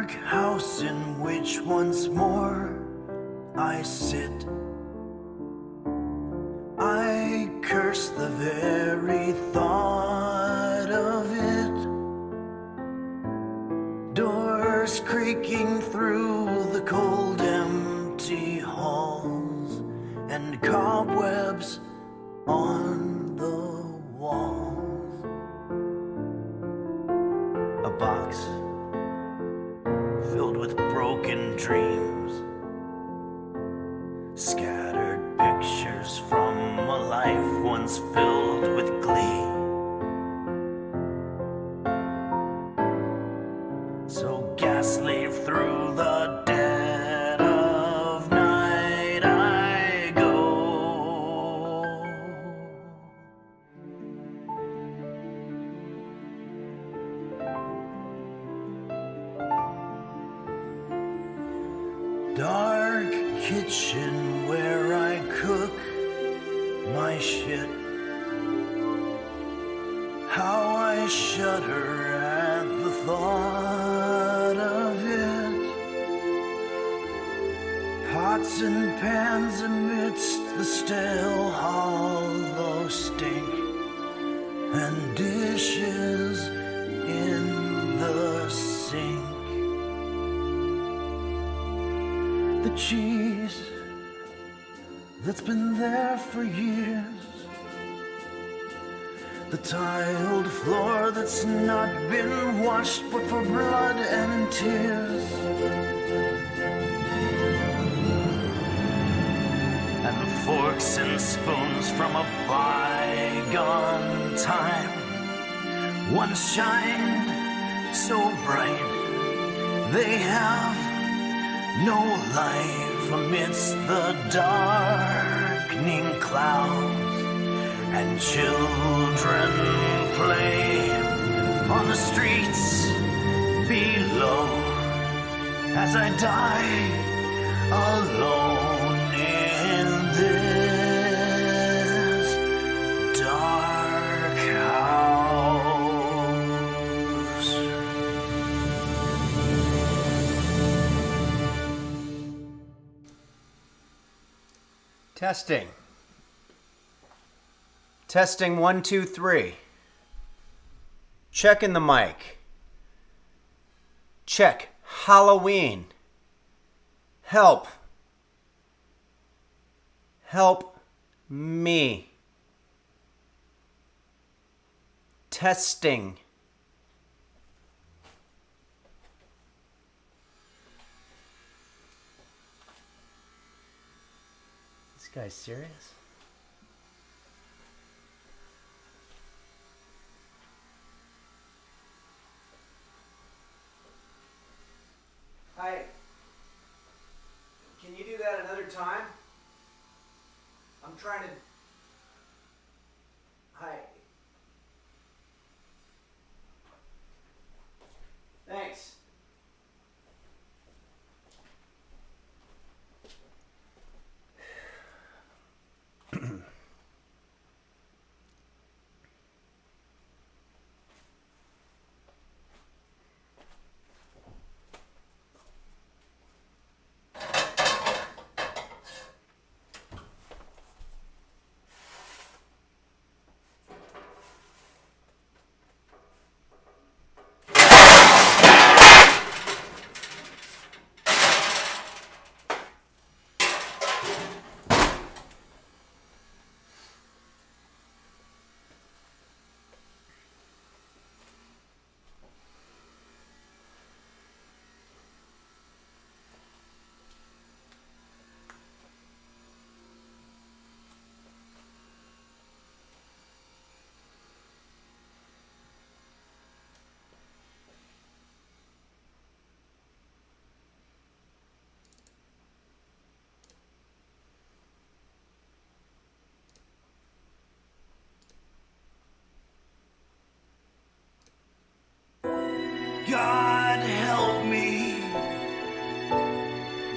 dark house in which once more I sit. I curse the very thought of it. Doors creaking through the cold empty halls, and cobwebs on the walls. A box filled with broken dreams, scattered pictures from a life once filled with glee. So ghastly through the dead of night I go. Dark kitchen where I cook my shit. How I shudder at the thought of it. Pots and pans amidst the stale hollow stink, and dishes in the sink. The cheese that's been there for years, the tiled floor that's not been washed but for blood and tears, and the forks and spoons from a bygone time once shined so bright they have no life amidst the darkening clouds, and children play on the streets below as I die alone in this dark house. Testing. Testing 1, 2, 3. Checking the mic. Check. Halloween. Help. Help me. Testing. This guy's serious? Hi. Can you do that another time? I'm trying to... Hi. Thanks. God help me.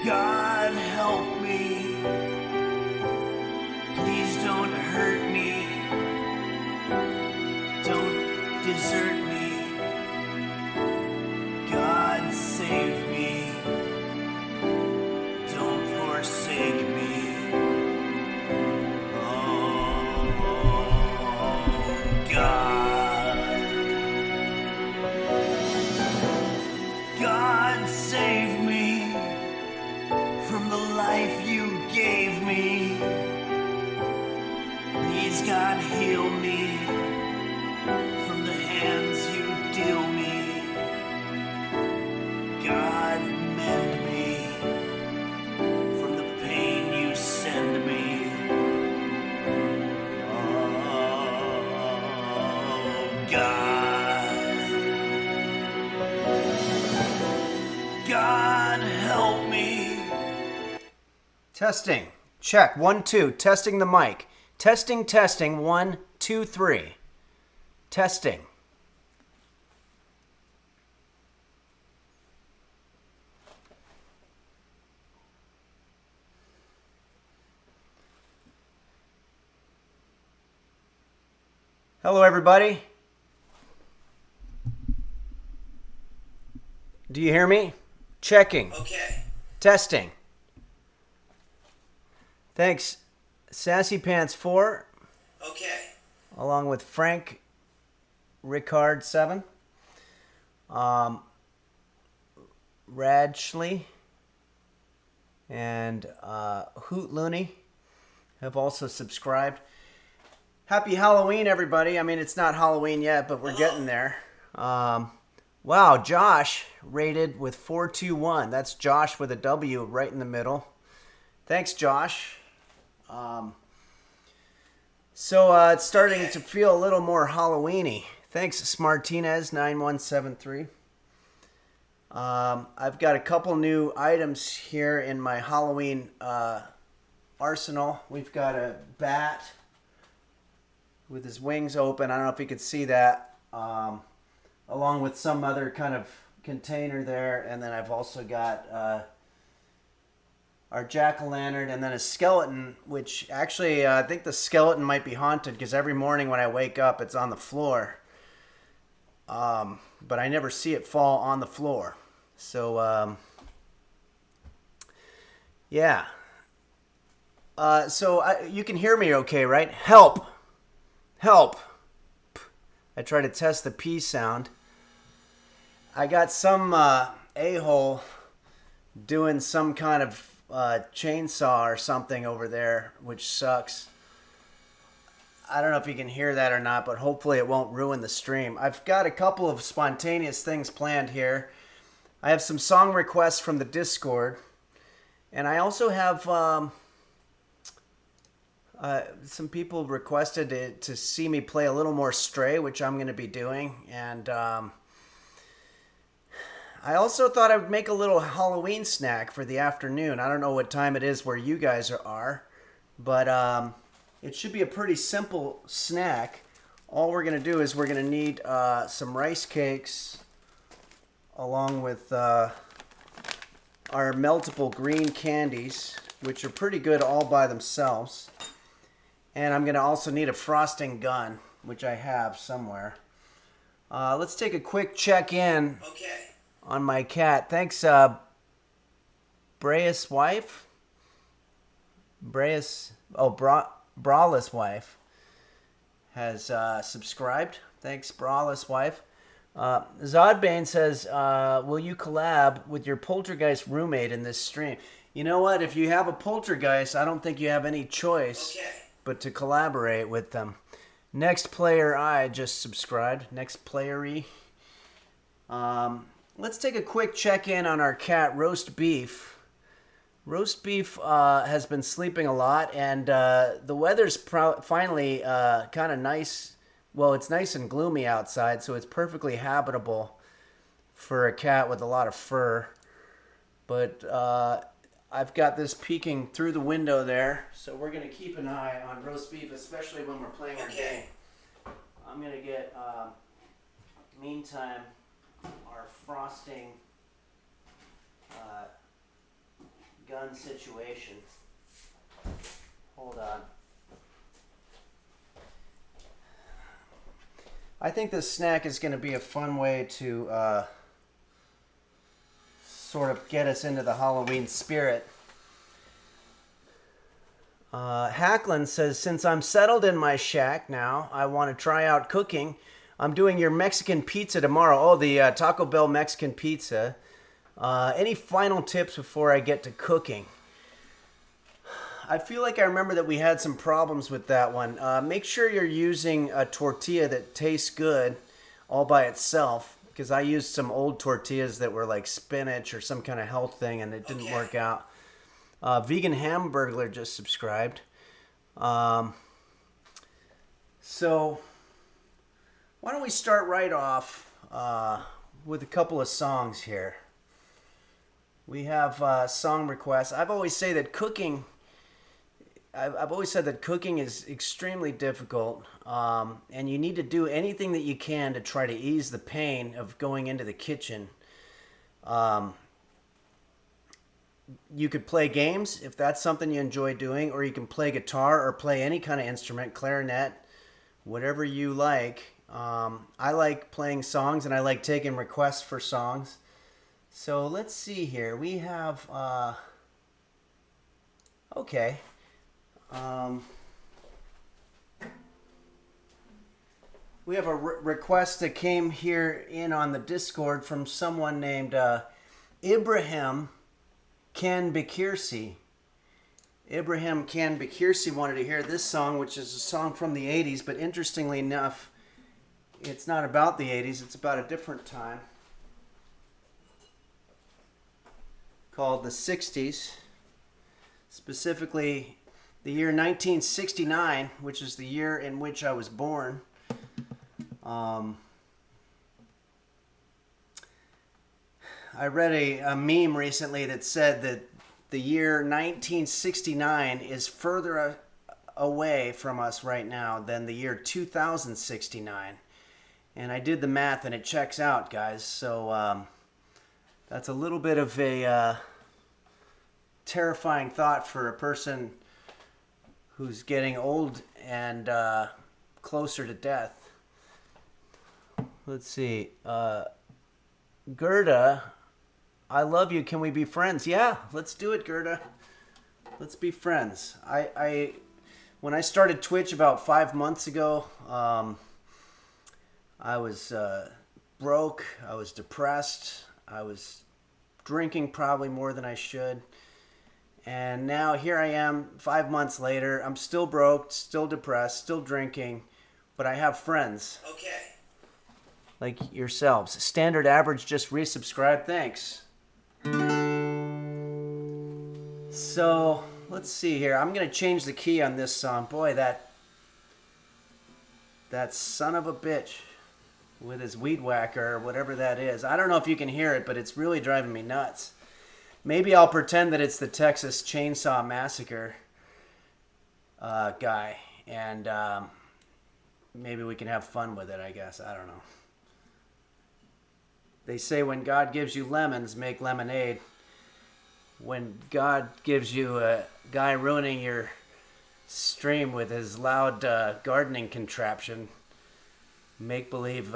God help me. Please don't hurt me. Don't desert me. God save me. God help me. Testing. Check. 1, 2. Testing the mic. Testing, testing. 1, 2, 3. Testing. Hello, everybody. Do you hear me? Checking. Okay. Testing. Thanks, Sassy Pants 4. Okay. Along with Frank Ricard 7. Radchley and Hoot Looney have also subscribed. Happy Halloween, everybody. I mean, it's not Halloween yet, but we're getting there. Wow, Josh rated with 421. That's Josh with a W right in the middle. Thanks, Josh. So it's starting to feel a little more Halloween-y. Thanks, Smartinez9173. I've got a couple new items here in my Halloween arsenal. We've got a bat with his wings open. I don't know if you could see that. Along with some other kind of container there. And then I've also got our jack-o'-lantern and then a skeleton, which actually I think the skeleton might be haunted because every morning when I wake up, it's on the floor. But I never see it fall on the floor. So, yeah. You can hear me okay, right? Help! Help! I try to test the P sound. I got some a-hole doing some kind of chainsaw or something over there, which sucks. I don't know if you can hear that or not, but hopefully it won't ruin the stream. I've got a couple of spontaneous things planned here. I have some song requests from the Discord, and I also have some people requested to see me play a little more Stray, which I'm going to be doing, and I also thought I would make a little Halloween snack for the afternoon. I don't know what time it is where you guys are, but it should be a pretty simple snack. All we're going to do is we're going to need some rice cakes along with our meltable green candies, which are pretty good all by themselves. And I'm going to also need a frosting gun, which I have somewhere. Let's take a quick check-in. Okay. On my cat. Thanks, Brayus wife? Brayus, Brawless wife has subscribed. Thanks, Brawless wife. Zodbane says, will you collab with your poltergeist roommate in this stream? You know what? If you have a poltergeist, I don't think you have any choice but to collaborate with them. Next Player I just subscribed. Next Player-y. Let's take a quick check-in on our cat, Roast Beef. Roast Beef has been sleeping a lot, and the weather's finally kind of nice. Well, it's nice and gloomy outside, so it's perfectly habitable for a cat with a lot of fur. But I've got this peeking through the window there, so we're going to keep an eye on Roast Beef, especially when we're playing our game. I'm going to get, meantime, our frosting gun situation. Hold on. I think this snack is going to be a fun way to sort of get us into the Halloween spirit. Hacklin says, since I'm settled in my shack now, I want to try out cooking. I'm doing your Mexican pizza tomorrow. Oh, the Taco Bell Mexican pizza. Any final tips before I get to cooking? I feel like I remember that we had some problems with that one. Make sure you're using a tortilla that tastes good all by itself, because I used some old tortillas that were like spinach or some kind of health thing, and it didn't work out. Vegan Hamburglar just subscribed. So Why don't we start right off with a couple of songs here. We have song requests. I've always said that cooking is extremely difficult, and you need to do anything that you can to try to ease the pain of going into the kitchen. You could play games if that's something you enjoy doing, or you can play guitar or play any kind of instrument, clarinet, whatever you like. I like playing songs, and I like taking requests for songs. So let's see here. We have, okay. We have a request that came here in on the Discord from someone named Ibrahim Kanbekirsi. Ibrahim Kanbekirsi wanted to hear this song, which is a song from the 80s, but interestingly enough, it's not about the 80s, it's about a different time, called the 60s, specifically the year 1969, which is the year in which I was born. I read a meme recently that said that the year 1969 is further away from us right now than the year 2069. And I did the math and it checks out, guys. So that's a little bit of a terrifying thought for a person who's getting old and closer to death. Let's see. Gerda, I love you. Can we be friends? Yeah, let's do it, Gerda. Let's be friends. When I started Twitch about 5 months ago, I was broke. I was depressed. I was drinking probably more than I should. And now here I am 5 months later. I'm still broke, still depressed, still drinking, but I have friends. Okay. Like yourselves. Standard Average just resubscribed. Thanks. So, let's see here. I'm going to change the key on this song. Boy, that son of a bitch with his weed whacker or whatever that is. I don't know if you can hear it, but it's really driving me nuts. Maybe I'll pretend that it's the Texas Chainsaw Massacre guy, and maybe we can have fun with it, I guess. I don't know. They say when God gives you lemons, make lemonade. When God gives you a guy ruining your stream with his loud gardening contraption, make believe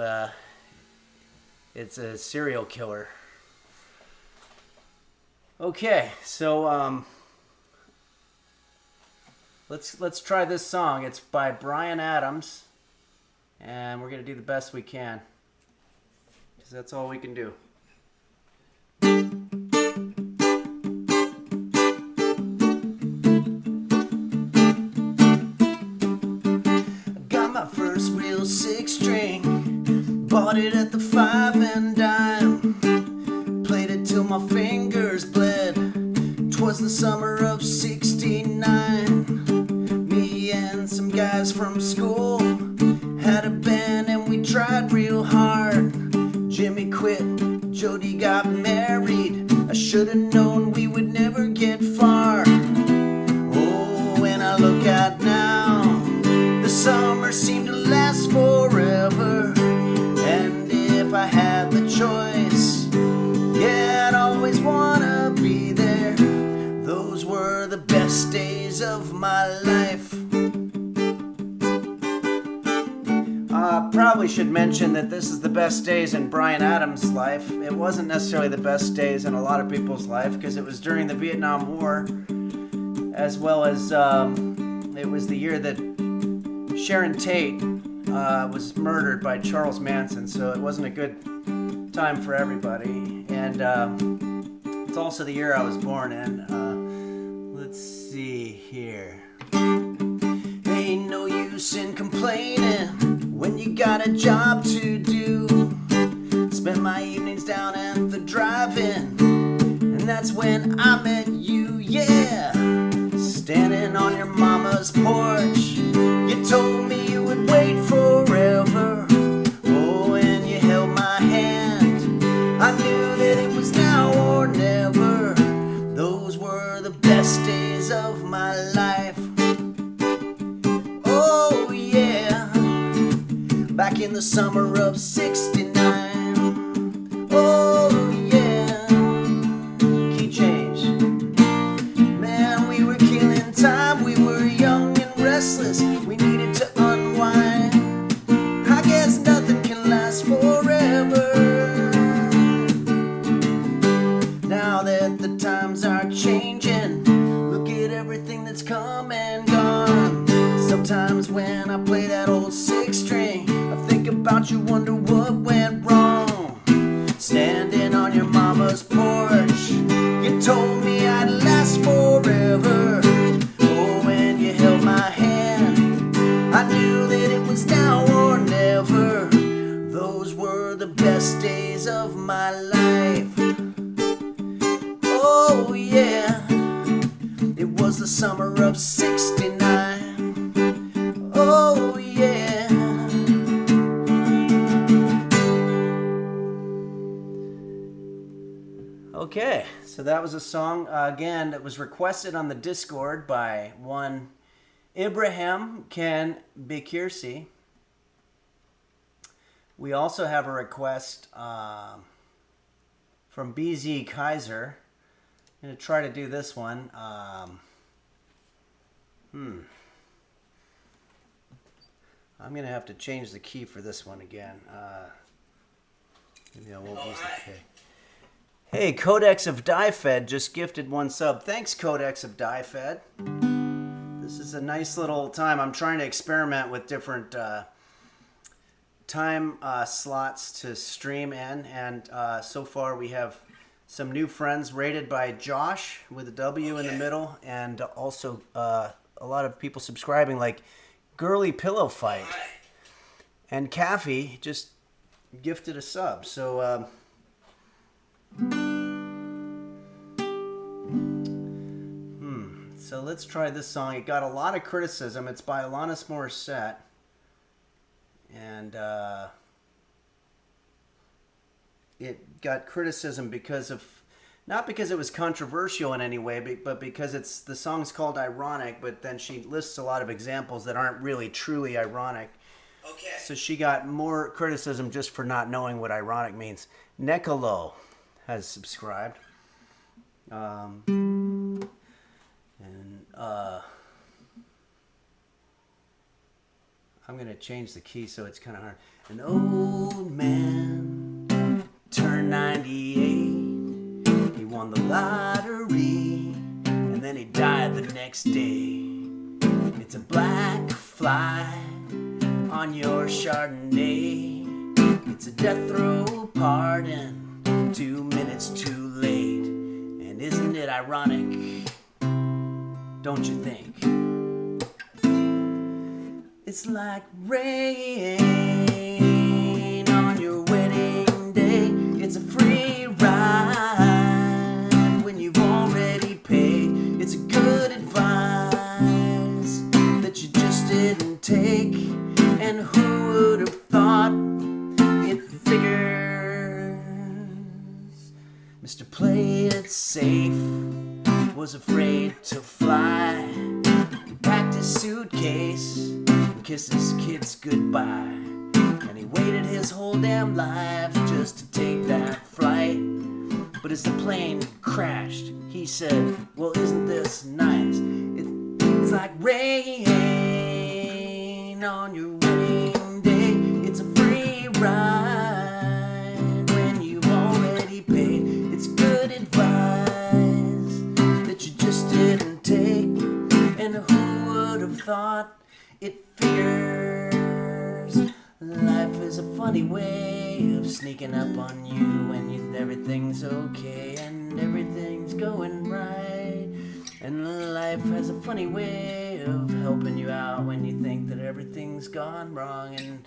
it's a serial killer. Okay, so let's try this song. It's by Bryan Adams, and we're gonna do the best we can, because that's all we can do. Got my first real 6-string, bought it at the 5 and dime, played it till my fingers bled. 'Twas the summer of '69. Me and some guys from school had a band and we tried real hard. Jimmy quit, Jody got married. I should have known we would never get far. Oh, when I look out now, the summer seemed to last forever. And if I had the choice, yeah, I'd always wanna be there. Those were the best days of my life. I probably should mention that this is the best days in Bryan Adams' life. It wasn't necessarily the best days in a lot of people's life, because it was during the Vietnam War, as well as it was the year that Sharon Tate was murdered by Charles Manson, so it wasn't a good time for everybody. And it's also the year I was born in. Let's see here. Ain't no use in complaining when you got a job to do. Spend my evenings down at the drive-in, and that's when I met you, yeah. Standing on your mama's porch, you told me you would wait forever. summer of '69. Oh yeah, key change. Man, we were killing time, we were young and restless, we needed to unwind. I guess nothing can last forever. Now that the times are changing, look at everything that's come and gone. Sometimes when I play that old six string, I think about you, wonder what went wrong. Standing on your mama's porch, you told me I'd last forever. Oh, when you held my hand, I knew that it was now or never. Those were the best days of my life. Oh yeah, it was the summer of '69. Oh yeah. Okay, so that was a song, again, that was requested on the Discord by one Ibrahim Ken Bekirsi. We also have a request from BZ Kaiser. I'm going to try to do this one. I'm going to have to change the key for this one again. Maybe I won't use the key. Hey, Codex of Diefed just gifted one sub. Thanks, Codex of Diefed. This is a nice little time. I'm trying to experiment with different time slots to stream in, and so far we have some new friends rated by Josh with a W in the middle, and also a lot of people subscribing like Girly Pillow Fight. And Caffey just gifted a sub. So so let's try this song. It got a lot of criticism. It's by Alanis Morissette. And it got criticism because of, not because it was controversial in any way, but because the song's called Ironic, but then she lists a lot of examples that aren't really truly ironic. Okay. So she got more criticism just for not knowing what ironic means. Nekalo has subscribed. I'm going to change the key so it's kind of hard. An old man turned 98. He won the lottery, and then he died the next day. It's a black fly on your Chardonnay. It's a death row pardon, 2 minutes too late. And isn't it ironic? Don't you think? It's like rain on your wedding day. It's a free ride when you've already paid. It's a good advice that you just didn't take. And who would have thought it figures? Mr. Play It Safe was afraid to fly. He packed his suitcase and kissed his kids goodbye. And he waited his whole damn life just to take that flight. But as the plane crashed, he said, well, isn't this nice? It's like rain on your wedding day. It's a free ride when you've already paid. It's good advice that you just didn't take. And who would have thought it figures? Life is a funny way of sneaking up on you when everything's okay and everything's going right. And life has a funny way of helping you out when you think that everything's gone wrong and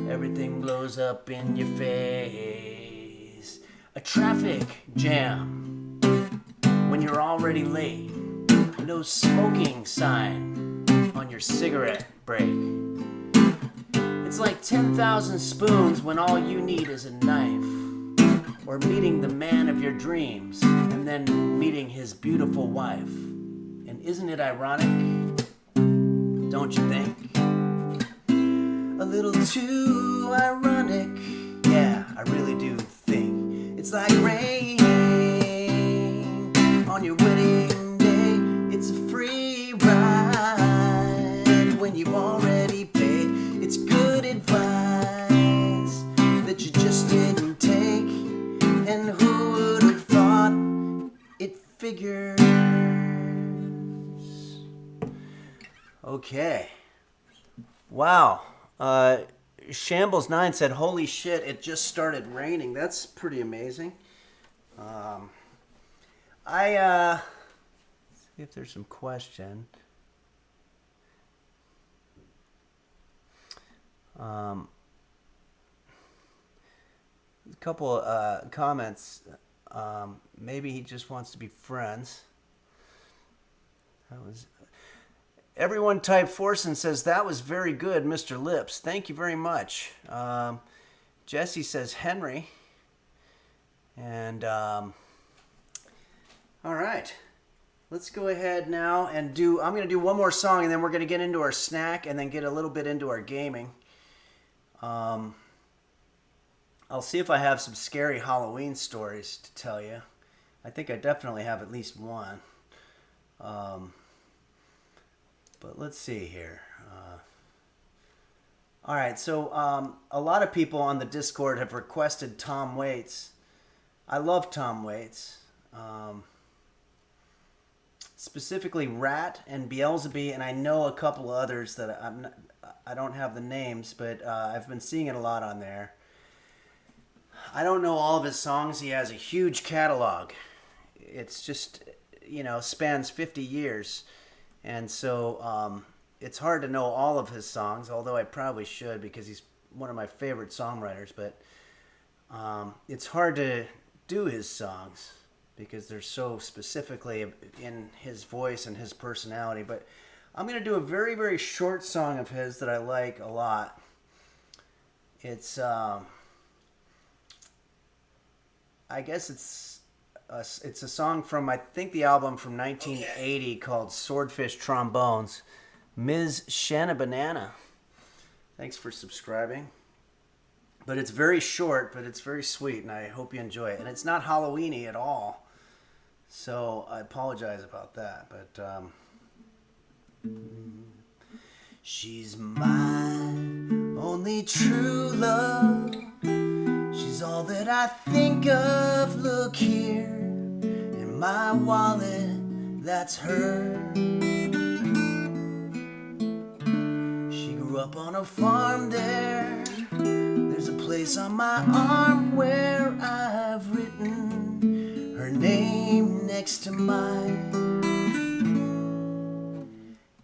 everything blows up in your face. A traffic jam when you're already late. No smoking sign on your cigarette break. It's like 10,000 spoons when all you need is a knife. Or meeting the man of your dreams and then meeting his beautiful wife. And isn't it ironic? Don't you think? a little too ironic. Yeah, I really do think it's like rain on your wedding day. It's a free ride when you've already paid. It's good advice that you just didn't take. And who would have thought it figures? Okay. Wow. Shambles9 said, holy shit, it just started raining. That's pretty amazing. See if there's some question. A couple comments. Maybe he just wants to be friends. That was... Everyone type Forson says, that was very good, Mr. Lips. Thank you very much. Jesse says, Henry. And, all right. Let's go ahead now and I'm going to do one more song, and then we're going to get into our snack and then get a little bit into our gaming. I'll see if I have some scary Halloween stories to tell you. I think I definitely have at least one. But let's see here. All right, so a lot of people on the Discord have requested Tom Waits. I love Tom Waits. Specifically Rat and Beelzebub, and I know a couple of others that I don't have the names, but I've been seeing it a lot on there. I don't know all of his songs. He has a huge catalog. It's just, spans 50 years. And so it's hard to know all of his songs, although I probably should because he's one of my favorite songwriters. But it's hard to do his songs because they're so specifically in his voice and his personality. But I'm going to do a very, very short song of his that I like a lot. It's, I guess it's a song from, I think, the album from 1980 called Swordfish Trombones. Ms. Shanna Banana. Thanks for subscribing. But it's very short, but it's very sweet, and I hope you enjoy it. And it's not Halloween-y at all, so I apologize about that. But she's my only true love. She's all that I think of. Look here in my wallet, that's her. She grew up on a farm there. There's a place on my arm where I've written her name next to mine.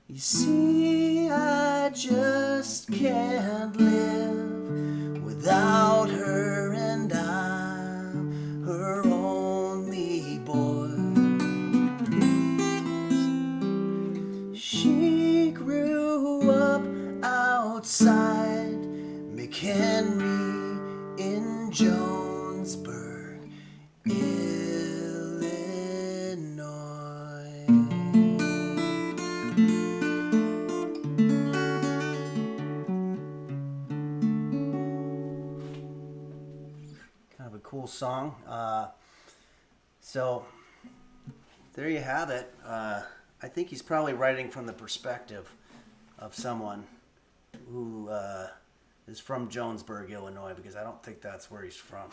You see, I just can't live without her, and I'm her only boy. She grew up outside McHenry in Jonesburg, Illinois. Kind of a cool song. So there you have it. I think he's probably writing from the perspective of someone who is from Jonesburg, Illinois, because I don't think that's where he's from,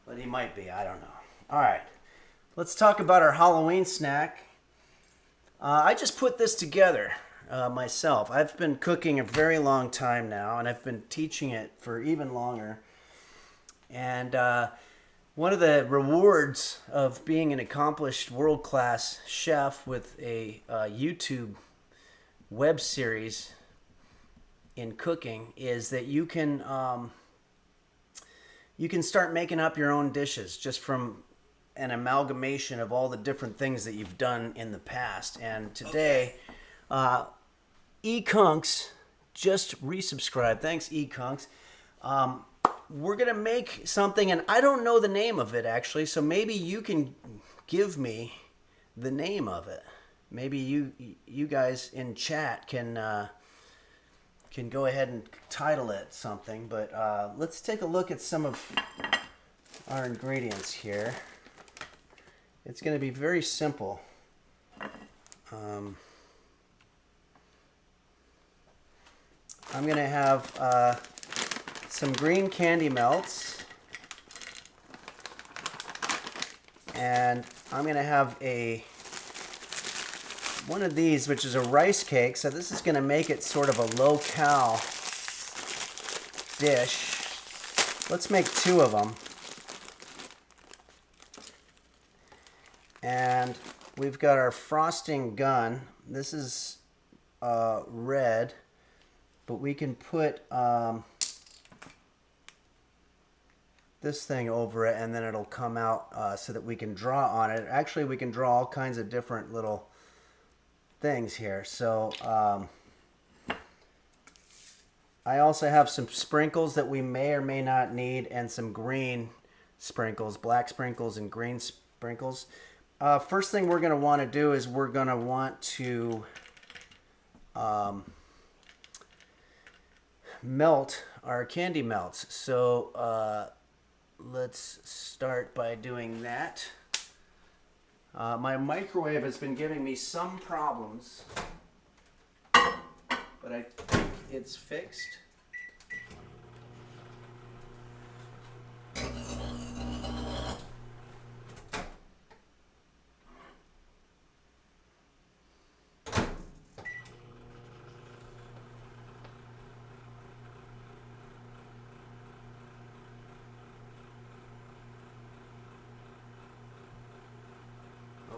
but he might be. I don't know. All right, let's talk about our Halloween snack. I just put this together myself. I've been cooking a very long time now, and I've been teaching it for even longer. And one of the rewards of being an accomplished world-class chef with a YouTube web series in cooking is that you can start making up your own dishes just from an amalgamation of all the different things that you've done in the past. And today, E-Kunks just resubscribed. Thanks, E-Kunks. We're going to make something, and I don't know the name of it, actually, so maybe you can give me the name of it. maybe you guys in chat can go ahead and title it something. But let's take a look at some of our ingredients here. It's going to be very simple. I'm going to have some green candy melts, and I'm going to have one of these, which is a rice cake. So this is going to make it sort of a low-cal dish. Let's make 2 of them. And we've got our frosting gun. This is red, but we can put this thing over it, and then it'll come out so that we can draw on it. Actually, we can draw all kinds of different little things here. So I also have some sprinkles that we may or may not need, and some green sprinkles, black sprinkles and green sprinkles. First thing we're going to want to do is we're going to want to melt our candy melts. So let's start by doing that. My microwave has been giving me some problems, but I think it's fixed.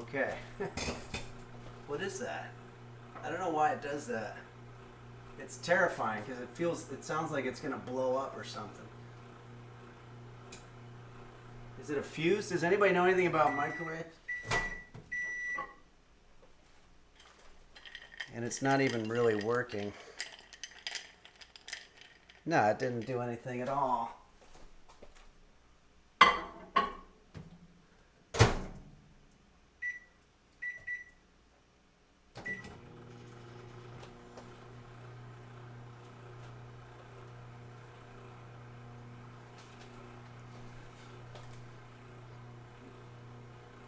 Okay. What is that? I don't know why it does that. It's terrifying because it sounds like it's going to blow up or something. Is it a fuse? Does anybody know anything about microwaves? And it's not even really working. No, it didn't do anything at all.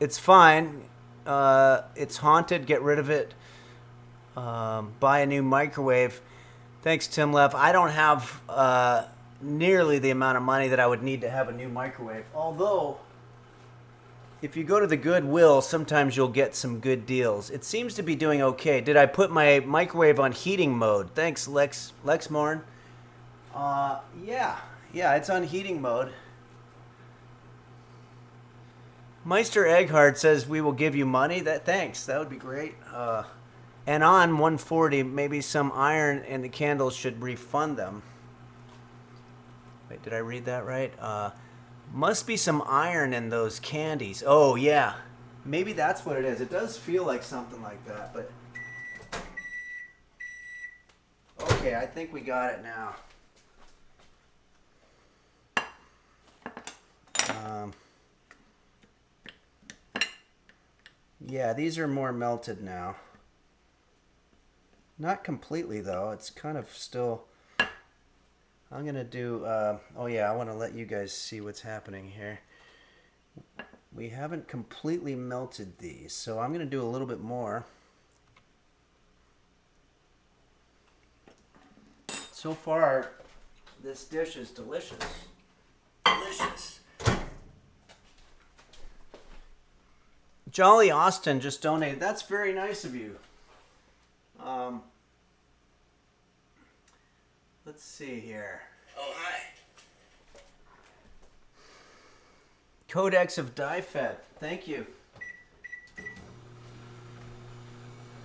It's fine. It's haunted. Get rid of it. Buy a new microwave. Thanks, Tim Leff. I don't have nearly the amount of money that I would need to have a new microwave. Although, if you go to the Goodwill, sometimes you'll get some good deals. It seems to be doing okay. Did I put my microwave on heating mode? Thanks, Lex Morn. Yeah, it's on heating mode. Meister Egghard says we will give you money. Thanks. That would be great. And on 140, maybe some iron in the candles should refund them. Wait, did I read that right? Must be some iron in those candies. Oh, yeah. Maybe that's what it is. It does feel like something like that, but... Okay, I think we got it now. Yeah, these are more melted now. Not completely, though. It's kind of still... I'm going to do... oh, yeah, I want to let you guys see what's happening here. We haven't completely melted these, so I'm going to do a little bit more. So far, this dish is delicious. Delicious. Jolly Austin just donated. That's very nice of you. Let's see here. Oh, hi. Codex of Die-Fed. Thank you.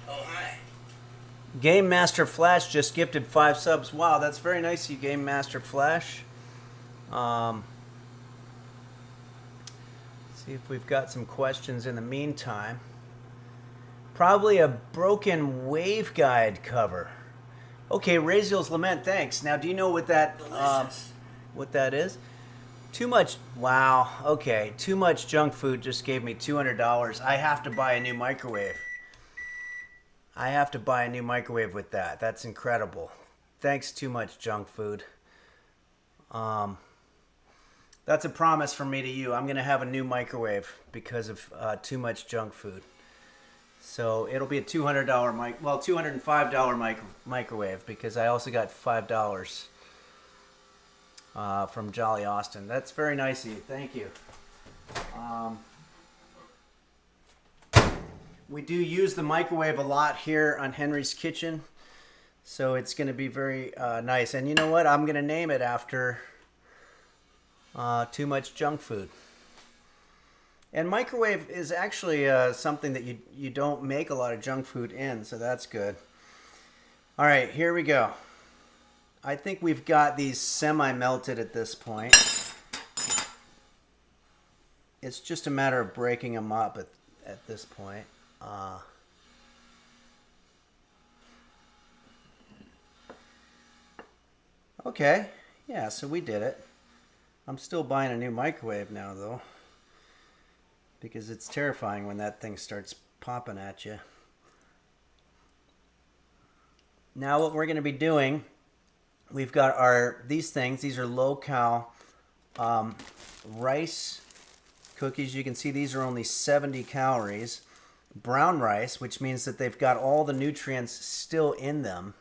Oh, hi. Game Master Flash just gifted 5 subs. Wow, that's very nice of you, Game Master Flash. See if we've got some questions in the meantime. Probably a broken waveguide cover. Okay, Raziel's Lament, thanks. Now, do you know what that is? Too much. Wow. Okay, too much junk food just gave me $200. I have to buy a new microwave. I have to buy a new microwave with that. That's incredible. Thanks Too Much Junk Food. That's a promise from me to you. I'm going to have a new microwave because of Too Much Junk Food. So it'll be a $205 microwave because I also got $5 from Jolly Austin. That's very nice of you. Thank you. We do use the microwave a lot here on Henry's Kitchen, so it's going to be very nice. And you know what? I'm going to name it after Too Much Junk Food. And microwave is actually something that you don't make a lot of junk food in, so that's good. All right, here we go. I think we've got these semi-melted at this point. It's just a matter of breaking them up at this point. Okay, yeah, so we did it. I'm still buying a new microwave now, though, because it's terrifying when that thing starts popping at you. Now what we're going to be doing, we've got these things. These are low-cal rice cookies. You can see these are only 70 calories. Brown rice, which means that they've got all the nutrients still in them.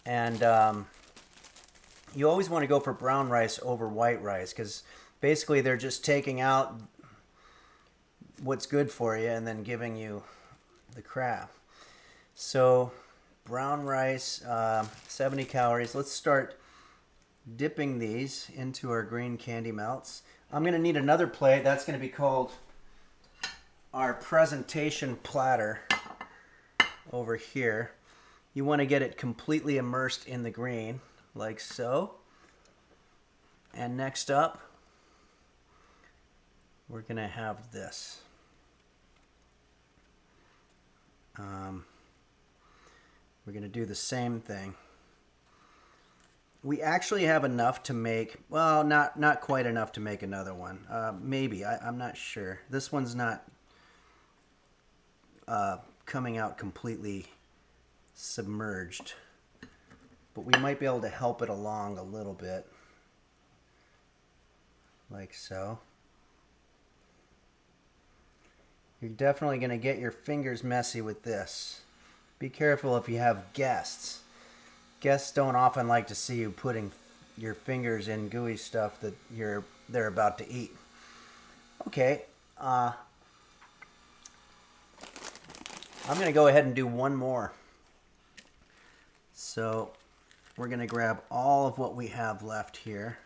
And you always want to go for brown rice over white rice because basically they're just taking out what's good for you and then giving you the crap. So brown rice, 70 calories. Let's start dipping these into our green candy melts. I'm going to need another plate. That's going to be called our presentation platter over here. You want to get it completely immersed in the green, like so. And next up, we're going to have this. We're going to do the same thing. We actually have enough to make, well, not quite enough to make another one. Maybe, I'm not sure. This one's not coming out completely submerged, but we might be able to help it along a little bit, like so. You're definitely going to get your fingers messy with this. Be careful if you have guests. Guests don't often like to see you putting your fingers in gooey stuff that they're about to eat. Okay, I'm going to go ahead and do one more. So we're going to grab all of what we have left here.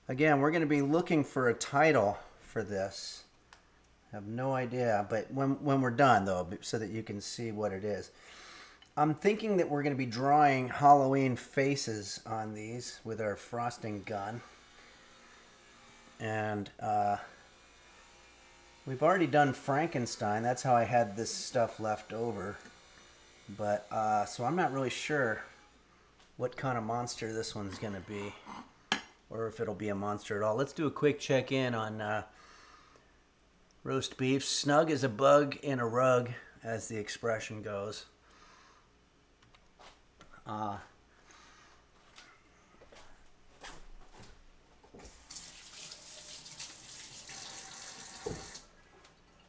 Again, we're going to be looking for a title for this. I have no idea, but when we're done, though, so that you can see what it is. I'm thinking that we're going to be drawing Halloween faces on these with our frosting gun. And we've already done Frankenstein. That's how I had this stuff left over. But so I'm not really sure what kind of monster this one's going to be, or if it'll be a monster at all. Let's do a quick check-in on roast beef. Snug as a bug in a rug, as the expression goes.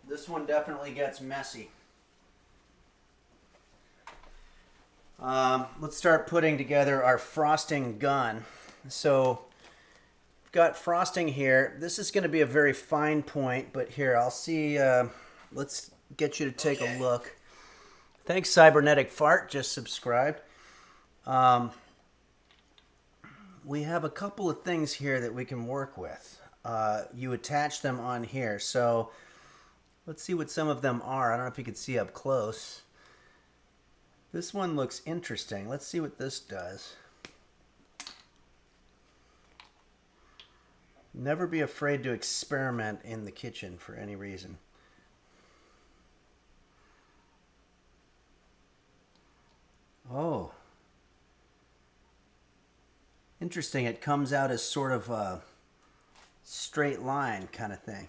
This one definitely gets messy. Let's start putting together our frosting gun. So we've got frosting here. This is going to be a very fine point, but here, I'll see. Let's get you to take a look. Thanks, Cybernetic Fart, just subscribed. We have a couple of things here that we can work with. You attach them on here. So let's see what some of them are. I don't know if you can see up close. This one looks interesting. Let's see what this does. Never be afraid to experiment in the kitchen for any reason. Oh. Interesting. It comes out as sort of a straight line kind of thing.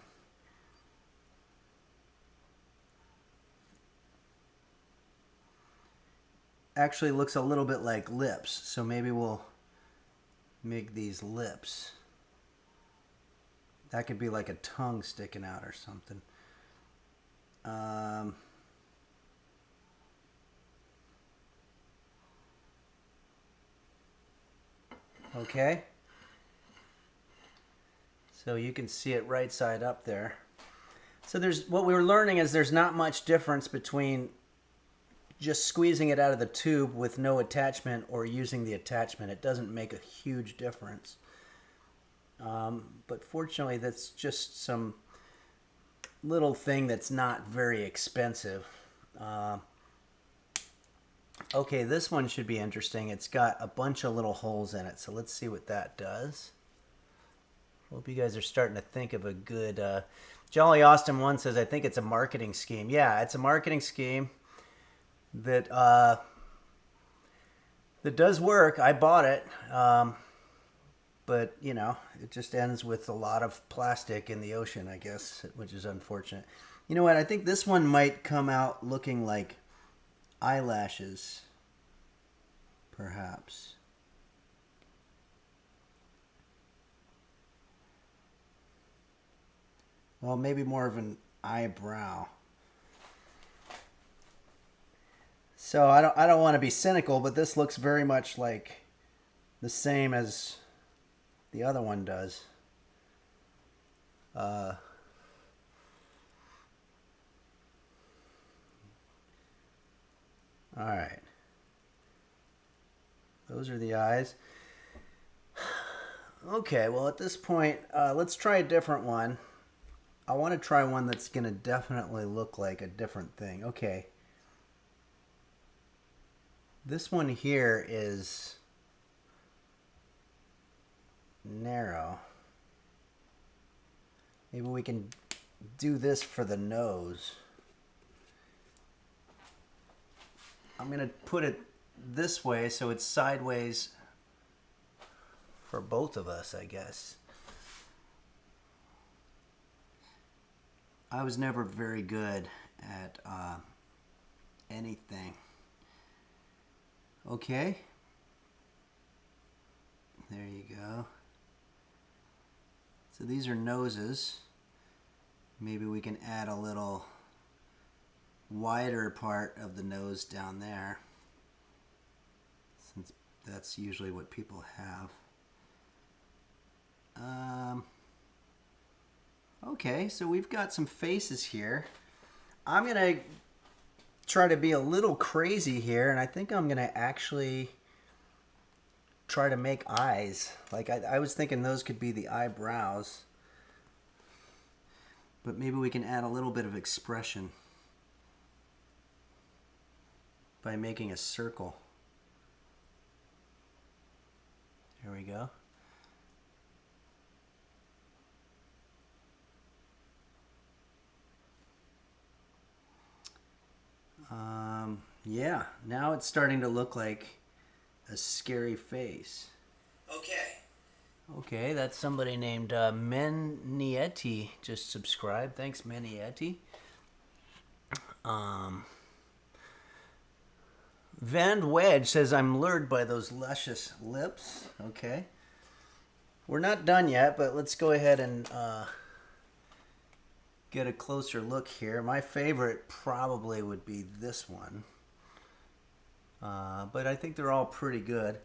actually looks a little bit like lips. So maybe we'll make these lips. That could be like a tongue sticking out or something. Okay. So you can see it right side up there. So what we were learning is there's not much difference between just squeezing it out of the tube with no attachment or using the attachment. It doesn't make a huge difference. But fortunately, that's just some little thing that's not very expensive. Okay, this one should be interesting. It's got a bunch of little holes in it, so let's see what that does. Hope you guys are starting to think of a good... Jolly Austin 1 says, I think it's a marketing scheme. Yeah, it's a marketing scheme that that does work. I bought it. But, you know, it just ends with a lot of plastic in the ocean, I guess, which is unfortunate. You know what? I think this one might come out looking like eyelashes, perhaps. Well, maybe more of an eyebrow. So I don't want to be cynical, but this looks very much like the same as the other one does. All right. Those are the eyes. Okay, well at this point, let's try a different one. I want to try one that's going to definitely look like a different thing. Okay. This one here is narrow. Maybe we can do this for the nose. I'm going to put it this way so it's sideways for both of us, I guess. I was never very good at anything. Okay. There you go. So these are noses. Maybe we can add a little wider part of the nose down there, since that's usually what people have. Okay, so we've got some faces here. I'm going to try to be a little crazy here, and I think I'm going to actually try to make eyes. Like I was thinking those could be the eyebrows, but maybe we can add a little bit of expression by making a circle. There we go. Yeah, now it's starting to look like a scary face. Okay. Okay, that's somebody named Menietti just subscribed. Thanks, Menietti. Van Wedge says, I'm lured by those luscious lips. Okay. We're not done yet, but let's go ahead and get a closer look here. My favorite probably would be this one. But I think they're all pretty good.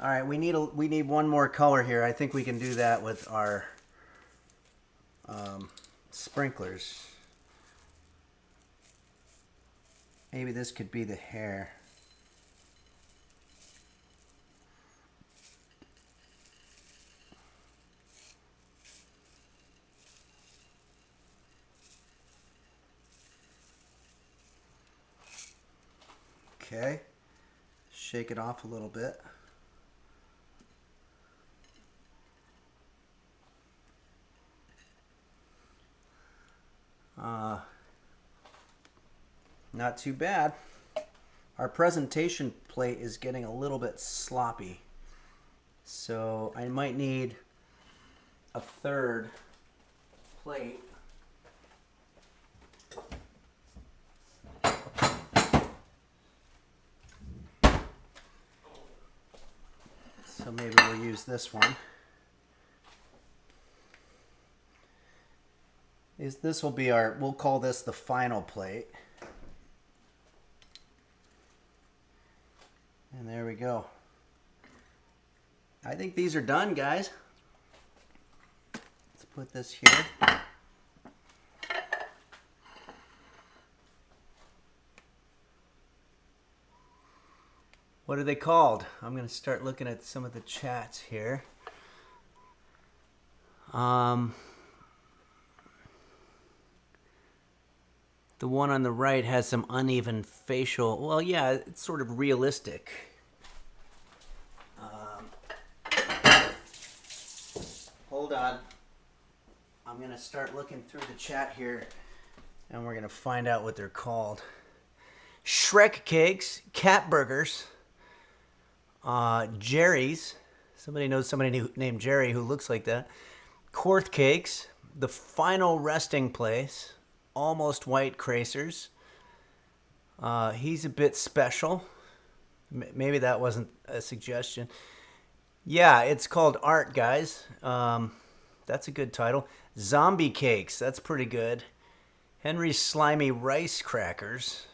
All right, we need one more color here. I think we can do that with our sprinklers. Maybe this could be the hair. Okay, shake it off a little bit. Not too bad. Our presentation plate is getting a little bit sloppy, so I might need a third plate. So maybe we'll use this one. This will be our, we'll call this the final plate. And there we go. I think these are done, guys. Let's put this here. What are they called? I'm going to start looking at some of the chats here. The one on the right has some uneven facial. Well, yeah, it's sort of realistic. Hold on. I'm going to start looking through the chat here, and we're going to find out what they're called. Shrek cakes, cat burgers, Jerry's. Somebody knows somebody named Jerry who looks like that. Korth cakes, the final resting place, almost white cracers. He's a bit special. Maybe that wasn't a suggestion. Yeah, it's called Art, guys. That's a good title. Zombie cakes, that's pretty good. Henry's slimy rice crackers.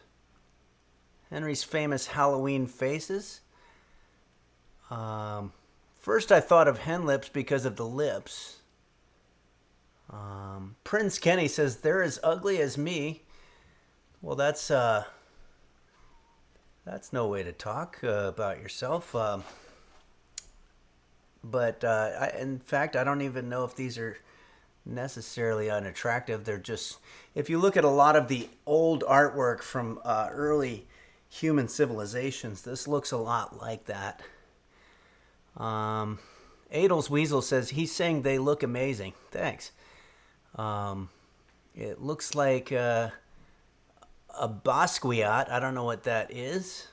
Henry's famous Halloween faces. First I thought of hen lips because of the lips. Prince Kenny says, they're as ugly as me. Well, that's no way to talk about yourself. But in fact, I don't even know if these are necessarily unattractive. They're just, if you look at a lot of the old artwork from early human civilizations, this looks a lot like that. Adel's Weasel says, he's saying they look amazing. Thanks. It looks like a Basquiat. I don't know what that is.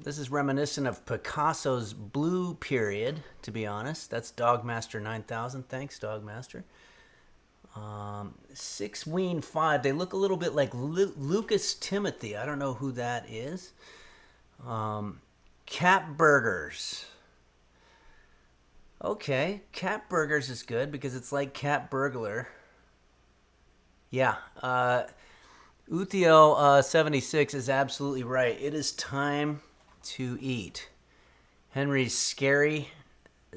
This is reminiscent of Picasso's Blue Period, to be honest. That's Dogmaster 9000. Thanks, Dogmaster. 6 Ween 5. They look a little bit like Lucas Timothy. I don't know who that is. Cat Burgers. Okay, Cat Burgers is good because it's like Cat Burglar. Yeah, Uthiel 76 is absolutely right. It is time to eat. Henry's scary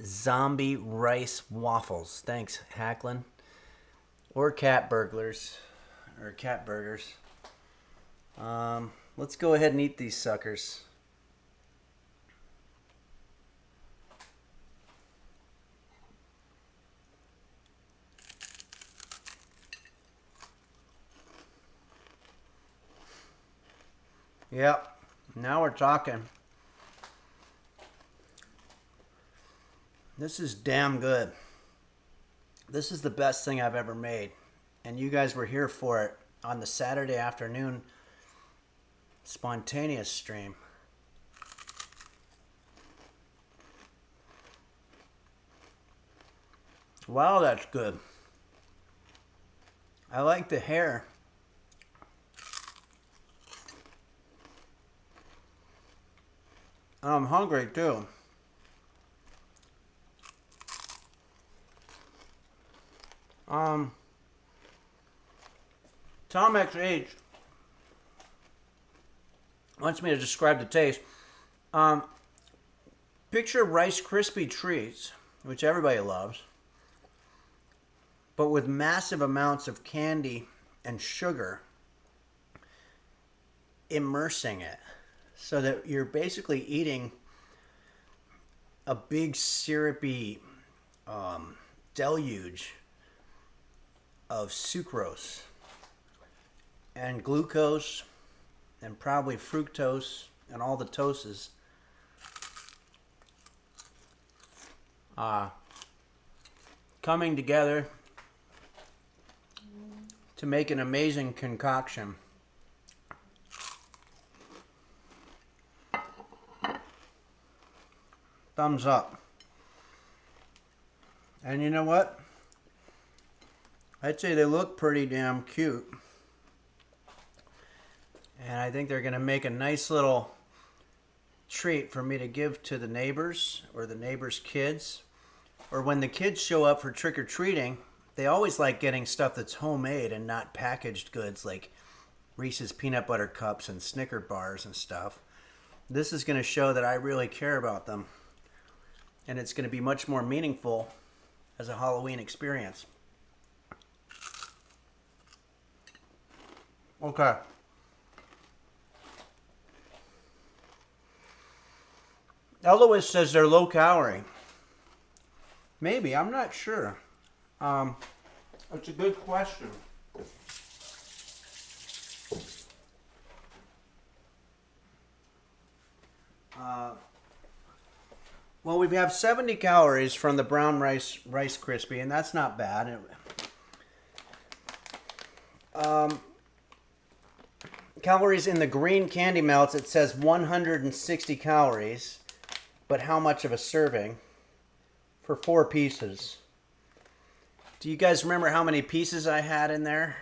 zombie rice waffles. Thanks, Hacklin. Or cat burglars. Or cat burgers. Let's go ahead and eat these suckers. Yep, now we're talking. This is damn good. This is the best thing I've ever made. And you guys were here for it on the Saturday afternoon spontaneous stream. Wow, that's good. I like the hair. I'm hungry too. Tom XH wants me to describe the taste. Picture Rice Krispie treats, which everybody loves, but with massive amounts of candy and sugar immersing it. So that you're basically eating a big syrupy deluge of sucrose and glucose and probably fructose and all the toses. Coming together to make an amazing concoction. Thumbs up. And you know what? I'd say they look pretty damn cute. And I think they're going to make a nice little treat for me to give to the neighbors or the neighbors' kids. Or when the kids show up for trick-or-treating, they always like getting stuff that's homemade and not packaged goods like Reese's peanut butter cups and Snicker bars and stuff. This is going to show that I really care about them. And it's going to be much more meaningful as a Halloween experience. Okay. Eloise says they're low calorie. Maybe, I'm not sure. That's a good question. Well, we have 70 calories from the brown Rice Krispie, and that's not bad. Calories in the green candy melts, it says 160 calories, but how much of a serving? For 4 pieces. Do you guys remember how many pieces I had in there?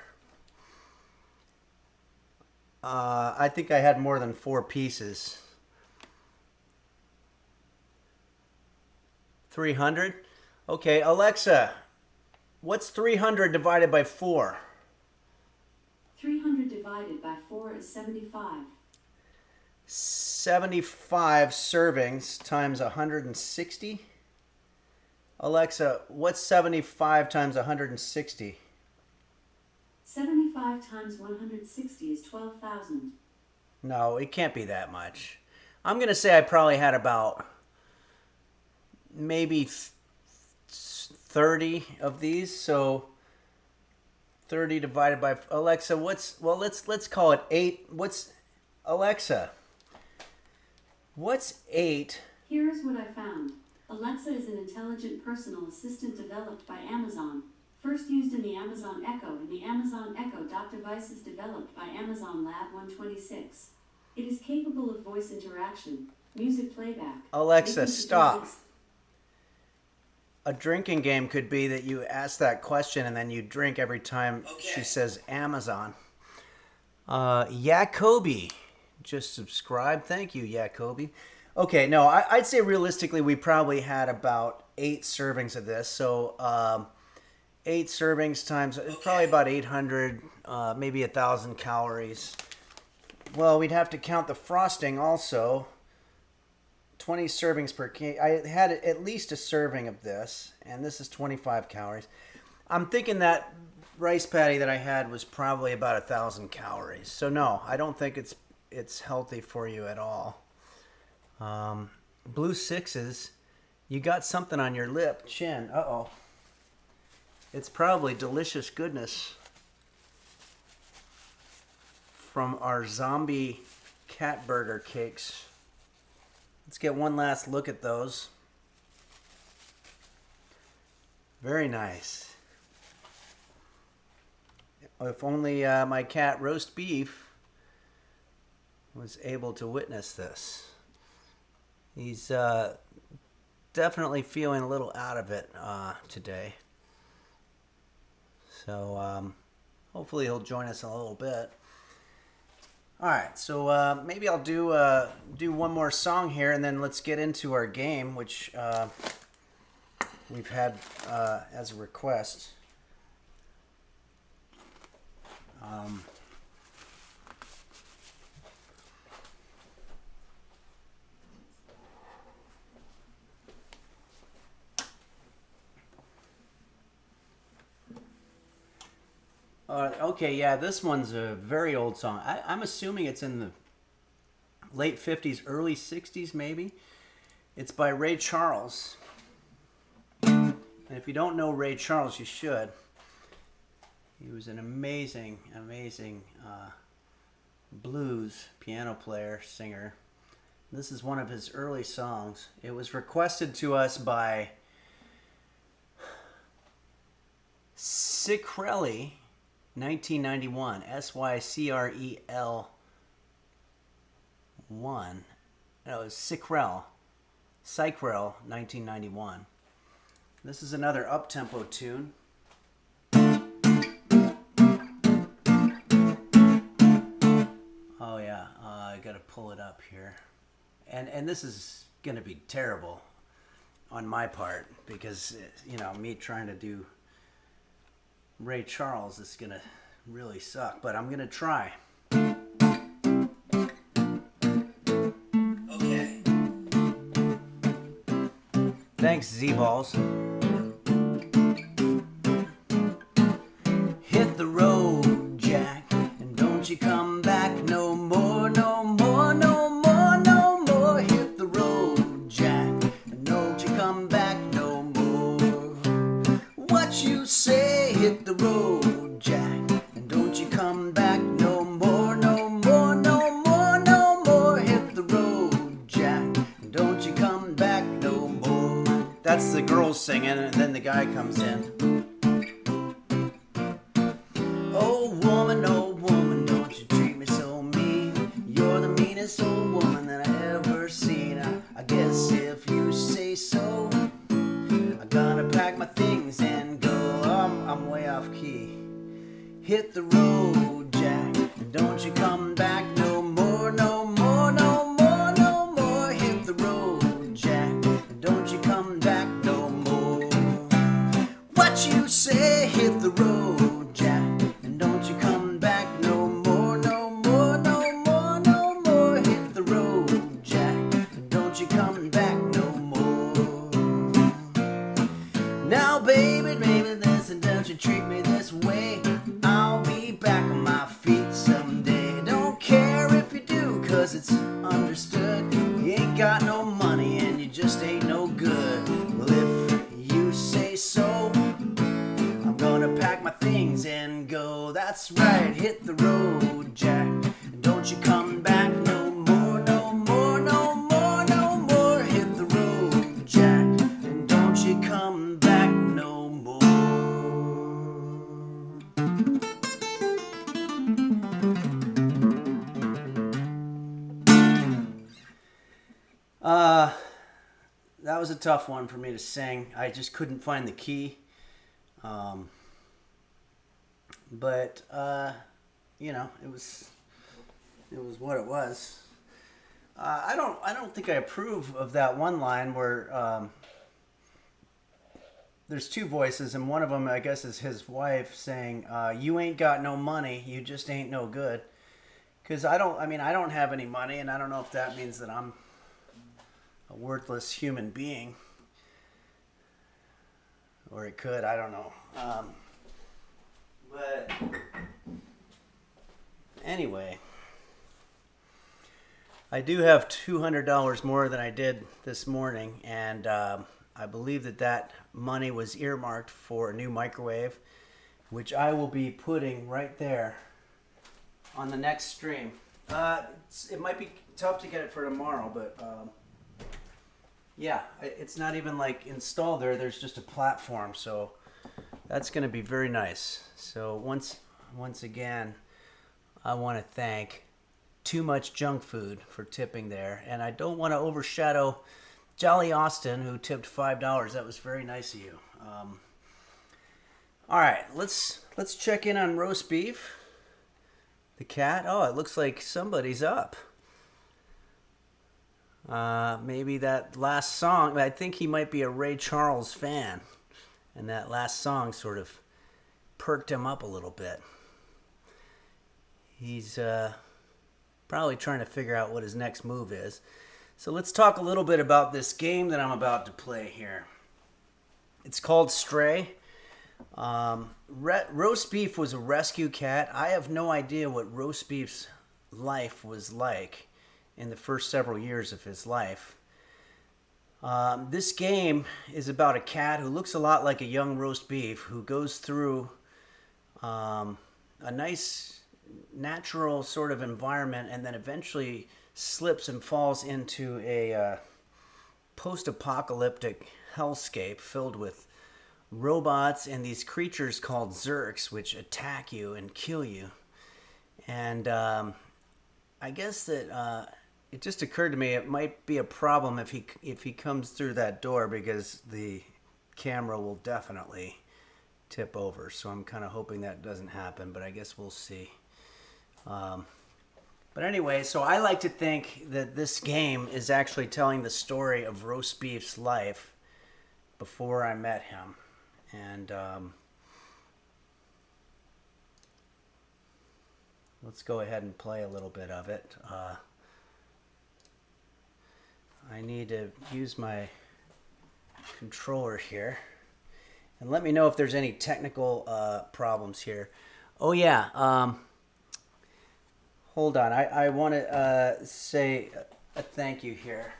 I think I had more than 4 pieces. 300? Okay, Alexa, what's 300 divided by 4? 300 divided by 4 is 75. 75 servings times 160? Alexa, what's 75 times 160? 75 times 160 is 12,000. No, it can't be that much. I'm going to say I probably had about maybe 30 of these. So 30 divided by Alexa, let's call it 8. Alexa, what's 8? Here's what I found. Alexa is an intelligent personal assistant developed by Amazon. First used in the Amazon Echo and the Amazon Echo Dot devices developed by Amazon Lab 126. It is capable of voice interaction, music playback. Alexa, stop. A drinking game could be that you ask that question and then you drink every time she says Amazon. Jacoby just subscribed. Thank you, Jacoby. Okay, no, I'd say realistically we probably had about 8 servings of this. So 8 servings times, it's probably about 800, maybe 1,000 calories. Well, we'd have to count the frosting also. 20 servings per cake. I had at least a serving of this, and this is 25 calories. I'm thinking that rice patty that I had was probably about 1,000 calories. So no, I don't think it's healthy for you at all. Blue sixes, you got something on your lip, chin. Uh-oh. It's probably delicious goodness from our zombie cat burger cakes. Let's get one last look at those. Very nice. If only my cat roast beef was able to witness this. He's definitely feeling a little out of it today. So hopefully he'll join us in a little bit. All right, so maybe I'll do one more song here, and then let's get into our game, which we've had as a request. Okay, yeah, this one's a very old song. I'm assuming it's in the late 50s, early 60s, maybe. It's by Ray Charles. And if you don't know Ray Charles, you should. He was an amazing, amazing blues piano player, singer. This is one of his early songs. It was requested to us by Sycrelli, 1991, Sycrel 1. No, it was Sycrel, 1991. This is another up-tempo tune. Oh yeah, I gotta pull it up here. and this is gonna be terrible on my part because me trying to do Ray Charles is gonna really suck, but I'm gonna try. Okay. Thanks, Z-Balls. Hit the road, Jack, and don't you come back no more, no more, no more, no more. Hit the road, Jack, and don't you come back no more. What you say? Hit the road, Jack, and don't you come back no more, no more, no more, no more. Hit the road, Jack, and don't you come back no more. That's the girls singing, and then the guy comes in. Oh woman, don't you treat me so mean. You're the meanest old woman that I ever seen. I guess if you say so, I'm gonna pack my things and go. I'm way off key. Hit the road, Jack, and don't you come back no more, no more, no more, no more. Hit the road, Jack, and don't you come back no more. What you say? Hit the road, Jack, and don't you come back no more, no more, no more, no more. Hit the road, Jack, and don't you come back no more. Now, baby, listen, don't you treat me this way. I'll be back on my feet someday. Don't care if you do, cause it's understood. You ain't got no money and you just ain't no good. Well, if you say so, I'm gonna pack my things and go. That's right, hit the road, Jack, and don't you come back no more, no more, no more, no more. Hit the road, Jack, and don't you come back no more. That was a tough one for me to sing. I just couldn't find the key. But it was what it was. I don't think I approve of that one line where there's two voices, and one of them, I guess, is his wife saying, "You ain't got no money, you just ain't no good." Because I don't have any money, and I don't know if that means that I'm a worthless human being, or it could. I don't know. But anyway, I do have $200 more than I did this morning, and I believe that money was earmarked for a new microwave, which I will be putting right there on the next stream. It might be tough to get it for tomorrow, but yeah, it's not even like installed there. There's just a platform, so that's going to be very nice. So once again, I want to thank Too Much Junk Food for tipping there, and I don't want to overshadow Jolly Austin, who tipped $5. That was very nice of you. All right, let's check in on roast beef. The cat. Oh, it looks like somebody's up. Maybe that last song. I think he might be a Ray Charles fan, and that last song sort of perked him up a little bit. He's probably trying to figure out what his next move is. So let's talk a little bit about this game that I'm about to play here. It's called Stray. Roast Beef was a rescue cat. I have no idea what Roast Beef's life was like in the first several years of his life. This game is about a cat who looks a lot like a young roast beef who goes through a nice natural sort of environment and then eventually slips and falls into a post-apocalyptic hellscape filled with robots and these creatures called Zerks, which attack you and kill you. And I guess that it just occurred to me it might be a problem if he comes through that door, because the camera will definitely tip over. So I'm kind of hoping that doesn't happen, but I guess we'll see. But anyway, so I like to think that this game is actually telling the story of Roast Beef's life before I met him. And let's go ahead and play a little bit of it. I need to use my controller here. And let me know if there's any technical problems here. Oh yeah, hold on. I want to say a thank you here.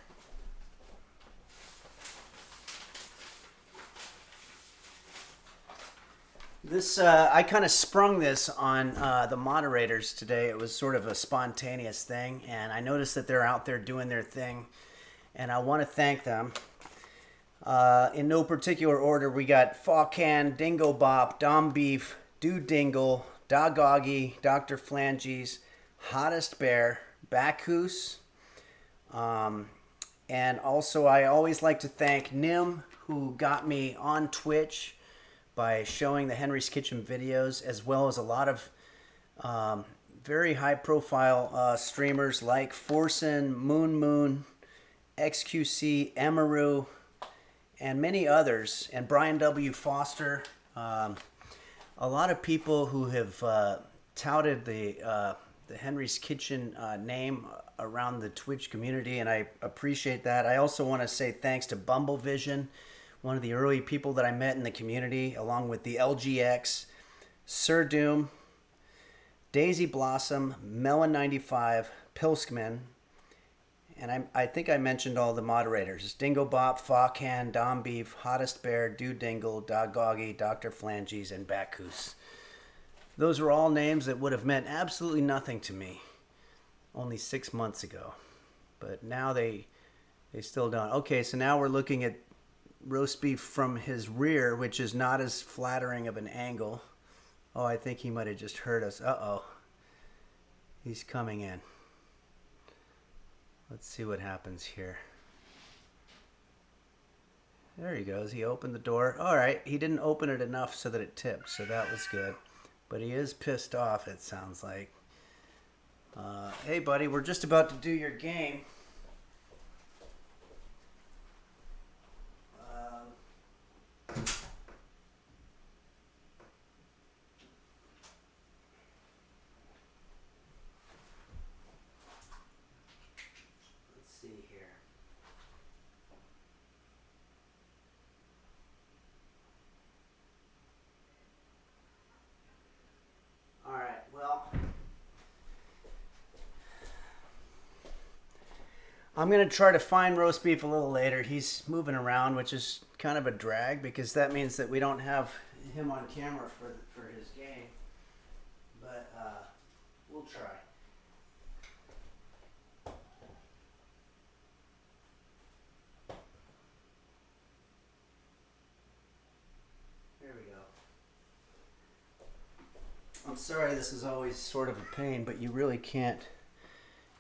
This I kind of sprung this on the moderators today. It was sort of a spontaneous thing, and I noticed that they're out there doing their thing, and I want to thank them. In no particular order, we got Fawcan, Dingo Bop, Dom Beef, Dude Dingle, Dogoggy, Dr. Flanges, Hottest Bear, Bacchus, and also I always like to thank Nim, who got me on Twitch by showing the Henry's Kitchen videos, as well as a lot of very high-profile streamers like Forsen, Moon, XQC, Emaru, and many others, and Brian W. Foster. A lot of people who have touted the Henry's Kitchen name around the Twitch community, and I appreciate that. I also want to say thanks to Bumblevision, one of the early people that I met in the community, along with the LGX, Sir Doom, Daisy Blossom, Melon95, Pilskman, and I think I mentioned all the moderators. Dingo Bop, Fawcan, Dom Beef, Hottest Bear, Dude Dingle, Dogoggy, Dr. Flanges, and Bacchus. Those are all names that would have meant absolutely nothing to me only 6 months ago. But now they still don't. Okay, so now we're looking at Roast Beef from his rear, which is not as flattering of an angle. Oh, I think he might have just heard us. Uh-oh. He's coming in. Let's see what happens here. There he goes. He opened the door. All right. He didn't open it enough so that it tipped, so that was good. But he is pissed off, it sounds like. Hey, buddy, we're just about to do your game. Let's see here. All right, well, I'm going to try to find Roast Beef a little later. He's moving around, which is kind of a drag because that means that we don't have him on camera for his game. But we'll try. There we go. I'm sorry this is always sort of a pain, but you really can't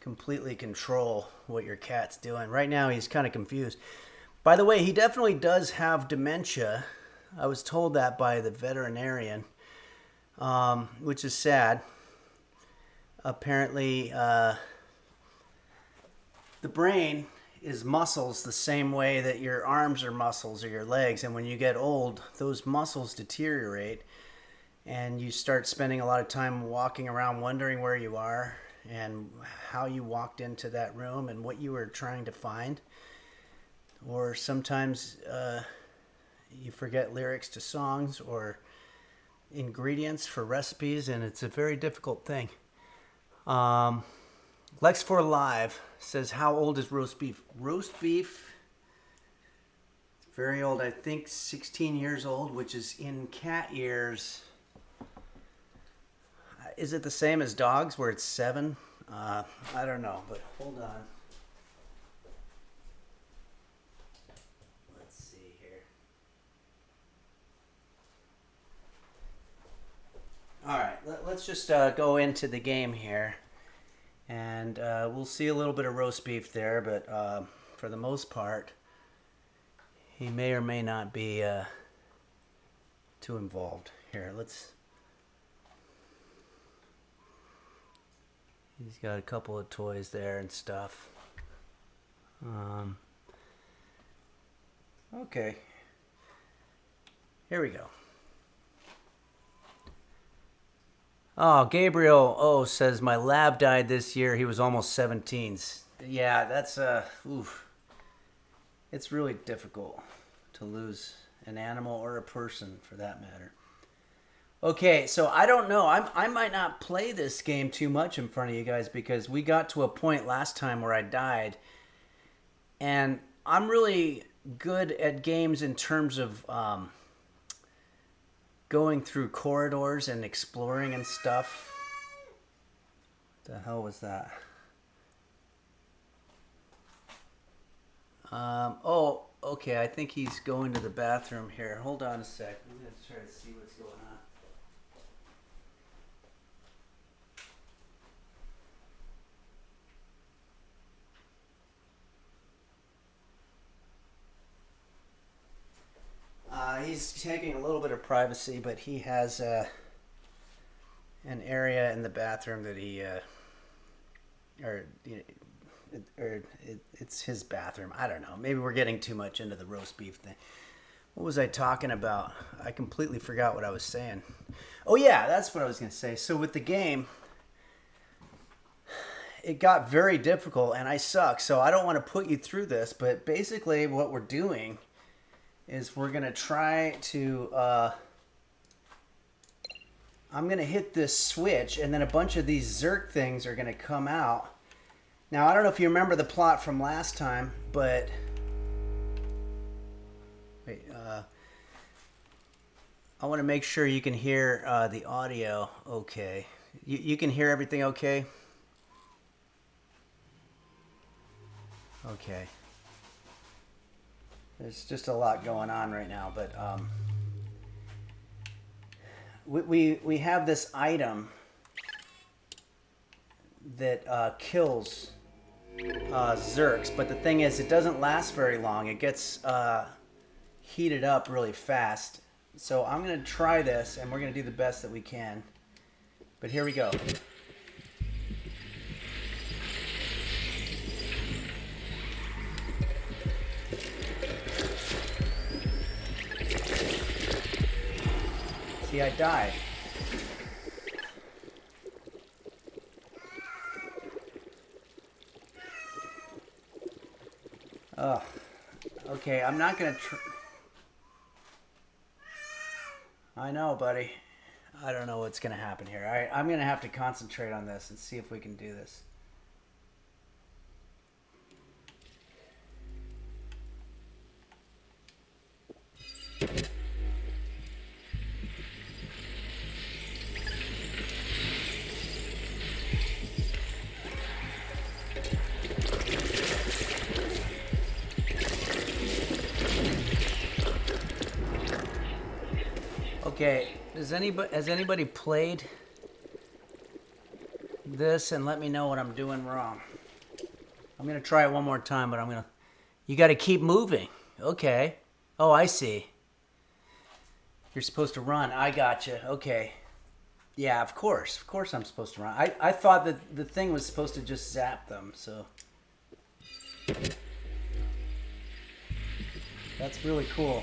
completely control what your cat's doing. Right now he's kind of confused. By the way, he definitely does have dementia. I was told that by the veterinarian, which is sad. Apparently, the brain is muscles the same way that your arms are muscles or your legs. And when you get old, those muscles deteriorate and you start spending a lot of time walking around wondering where you are and how you walked into that room and what you were trying to find. Or sometimes you forget lyrics to songs or ingredients for recipes, and it's a very difficult thing. Lex4 Live says, how old is roast beef? Roast beef, very old, I think 16 years old, which is in cat years. Is it the same as dogs where it's 7? I don't know, but hold on. Let's see here. All right, let's just go into the game here. And we'll see a little bit of roast beef there, but for the most part, he may or may not be too involved. Here, let's... He's got a couple of toys there and stuff. Okay. Here we go. Oh, Gabriel says my lab died this year. He was almost 17. Yeah, that's oof. It's really difficult to lose an animal or a person for that matter. Okay, so I don't know. I might not play this game too much in front of you guys because we got to a point last time where I died. And I'm really good at games in terms of going through corridors and exploring and stuff. What the hell was that? Oh, okay. I think he's going to the bathroom here. Hold on a sec. I'm going to try to see what's going on. He's taking a little bit of privacy, but he has an area in the bathroom that he, it's his bathroom. I don't know. Maybe we're getting too much into the roast beef thing. What was I talking about? I completely forgot what I was saying. Oh yeah, that's what I was going to say. So with the game, it got very difficult and I suck. So I don't want to put you through this, but basically what we're doing is we're going to try to, I'm going to hit this switch and then a bunch of these Zerk things are going to come out. Now, I don't know if you remember the plot from last time, but, wait, I want to make sure you can hear the audio okay. You can hear everything okay? Okay. There's just a lot going on right now, but we have this item that kills Zerks, but the thing is, it doesn't last very long. It gets heated up really fast. So I'm going to try this, and we're going to do the best that we can. But here we go. See, I died. Oh, okay, I'm not gonna I know, buddy. I don't know what's gonna happen here. I'm gonna have to concentrate on this and see if we can do this. Okay, has anybody played this and let me know what I'm doing wrong? I'm gonna try it one more time, but you gotta keep moving. Okay. Oh, I see. You're supposed to run. I gotcha. Okay. Yeah, of course I'm supposed to run. I thought that the thing was supposed to just zap them, so. That's really cool.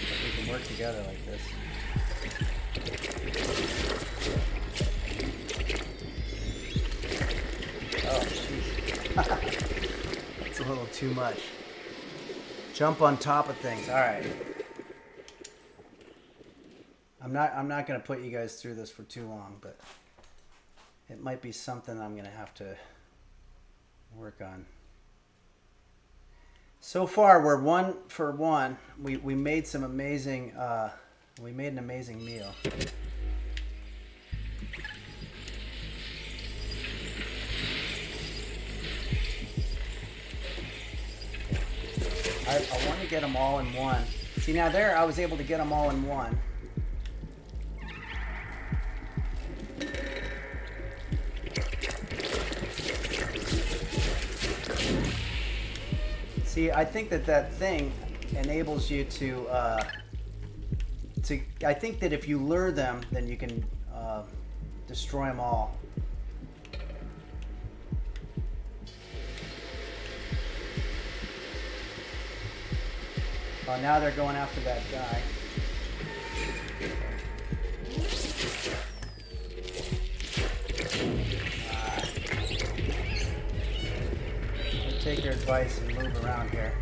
That we can work together like this. Oh, jeez. That's a little too much. Jump on top of things. All right. I'm not going to put you guys through this for too long, but it might be something I'm going to have to work on. So far, we're 1 for 1. We made some amazing. We made an amazing meal. I want to get them all in one. See, now there, I was able to get them all in one. See, I think that thing enables you to I think that if you lure them, then you can destroy them all. Oh, now they're going after that guy. Take your advice and move around here.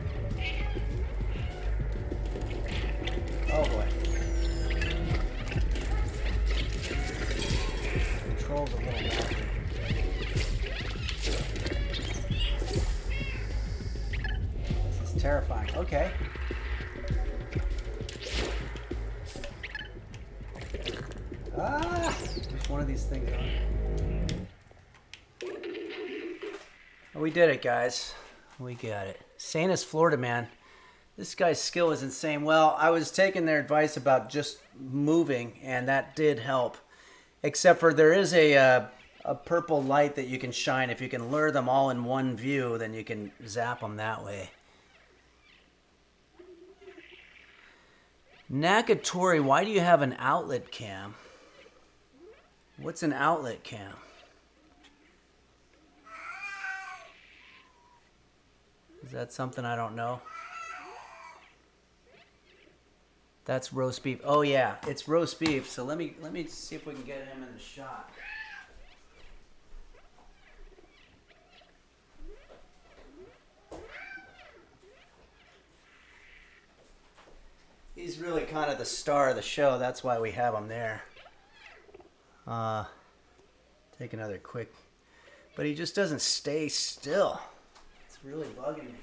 Oh boy. Controls a little wonky. This is terrifying. Okay. Ah! There's one of these things on. We did it, guys. We got it. Sanus, Florida, man. This guy's skill is insane. Well, I was taking their advice about just moving, and that did help. Except for there is a purple light that you can shine. If you can lure them all in one view, then you can zap them that way. Nakatori, why do you have an outlet cam? What's an outlet cam? Is that something I don't know? That's roast beef. Oh yeah, it's roast beef. So let me see if we can get him in the shot. He's really kind of the star of the show. That's why we have him there. Take another quick. But he just doesn't stay still. It's really bugging me.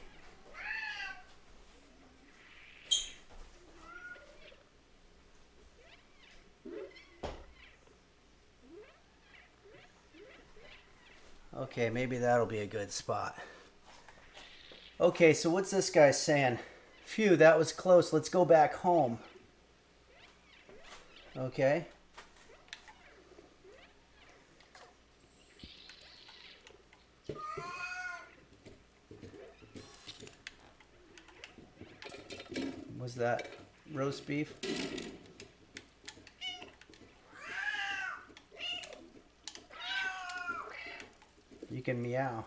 Okay, maybe that'll be a good spot. Okay, so what's this guy saying? Phew, that was close. Let's go back home. Okay. Was that roast beef? You can meow.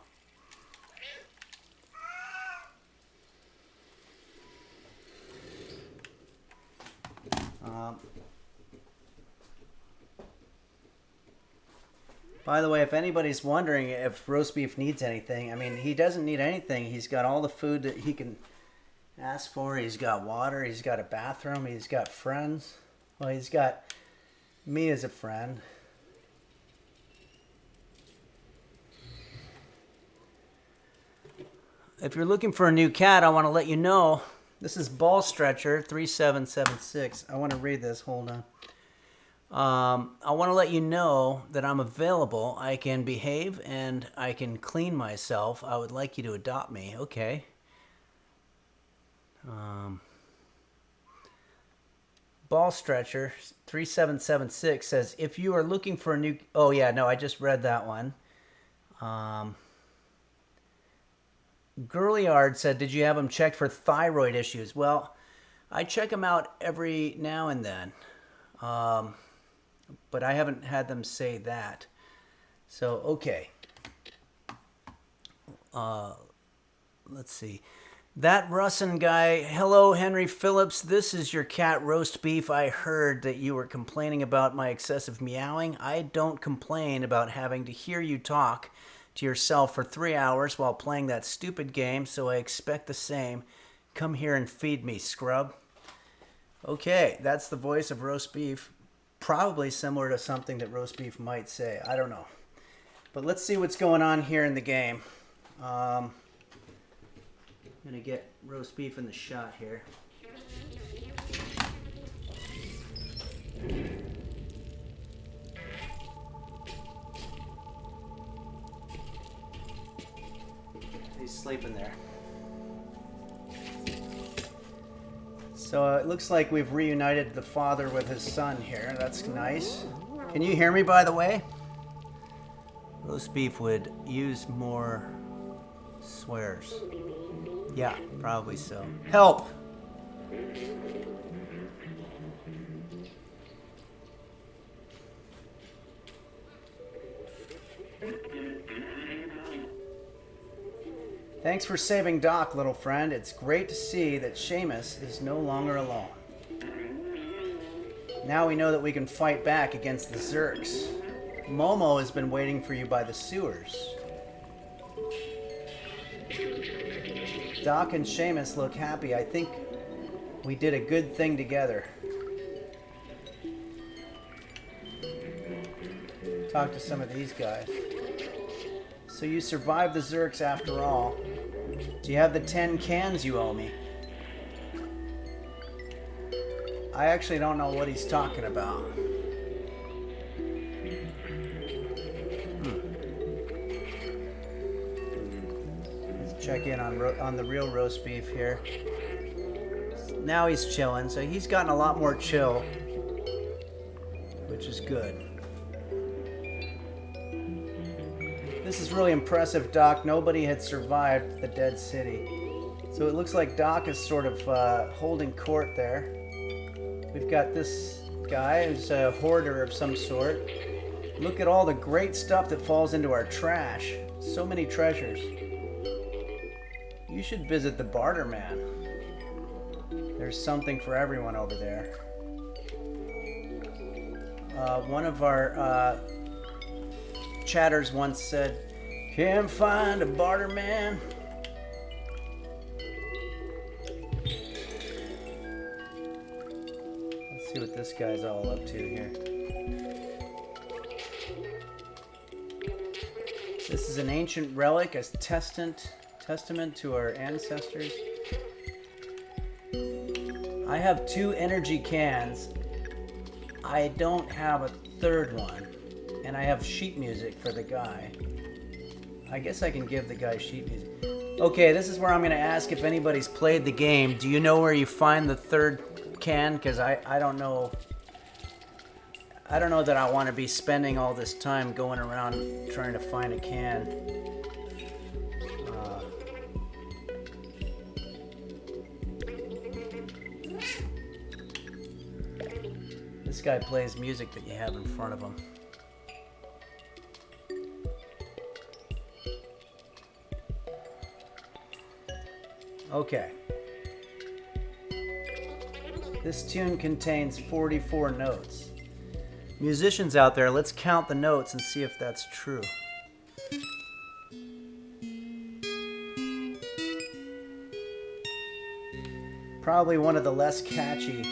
By the way, if anybody's wondering if roast beef needs anything, I mean, he doesn't need anything. He's got all the food that he can ask for. He's got water. He's got a bathroom. He's got friends. Well, he's got me as a friend. If you're looking for a new cat, I want to let you know. This is Ball Stretcher 3776. I want to read this. Hold on. I want to let you know that I'm available. I can behave and I can clean myself. I would like you to adopt me. Okay. Ball Stretcher 3776 says, if you are looking for a new... Oh, yeah, no, I just read that one. Girliard said, did you have him checked for thyroid issues? Well, I check them out every now and then. But I haven't had them say that. So, okay. Let's see. That Russin guy, hello, Henry Phillips. This is your cat roast beef. I heard that you were complaining about my excessive meowing. I don't complain about having to hear you talk to yourself for 3 hours while playing that stupid game, so I expect the same. Come here and feed me, scrub. Okay, that's the voice of roast beef. Probably similar to something that roast beef might say. I don't know. But let's see what's going on here in the game. I'm going to get roast beef in the shot here. He's sleeping there. So it looks like we've reunited the father with his son here. That's nice. Can you hear me, by the way? Roast beef would use more swears. Yeah, probably so. Help! Thanks for saving Doc, little friend. It's great to see that Seamus is no longer alone. Now we know that we can fight back against the Zerks. Momo has been waiting for you by the sewers. Doc and Seamus look happy. I think we did a good thing together. Talk to some of these guys. So you survived the Zerks after all. Do you have the 10 cans you owe me? I actually don't know what he's talking about. Let's check in on the real roast beef here. Now he's chilling, so he's gotten a lot more chill, which is good. This is really impressive, Doc. Nobody had survived the dead city. So it looks like Doc is sort of holding court there. We've got this guy who's a hoarder of some sort. Look at all the great stuff that falls into our trash. So many treasures. You should visit the Barter Man. There's something for everyone over there. One of our chatters once said, "Can't find a Barter Man." Let's see what this guy's all up to here. This is an ancient relic, a testament to our ancestors. I have 2 energy cans. I don't have a third one. And I have sheet music for the guy. I guess I can give the guy sheet music. Okay, this is where I'm going to ask if anybody's played the game. Do you know where you find the third can? Because I don't know. I don't know that I want to be spending all this time going around trying to find a can. This guy plays music that you have in front of him. Okay. This tune contains 44 notes. Musicians out there, let's count the notes and see if that's true. Probably one of the less catchy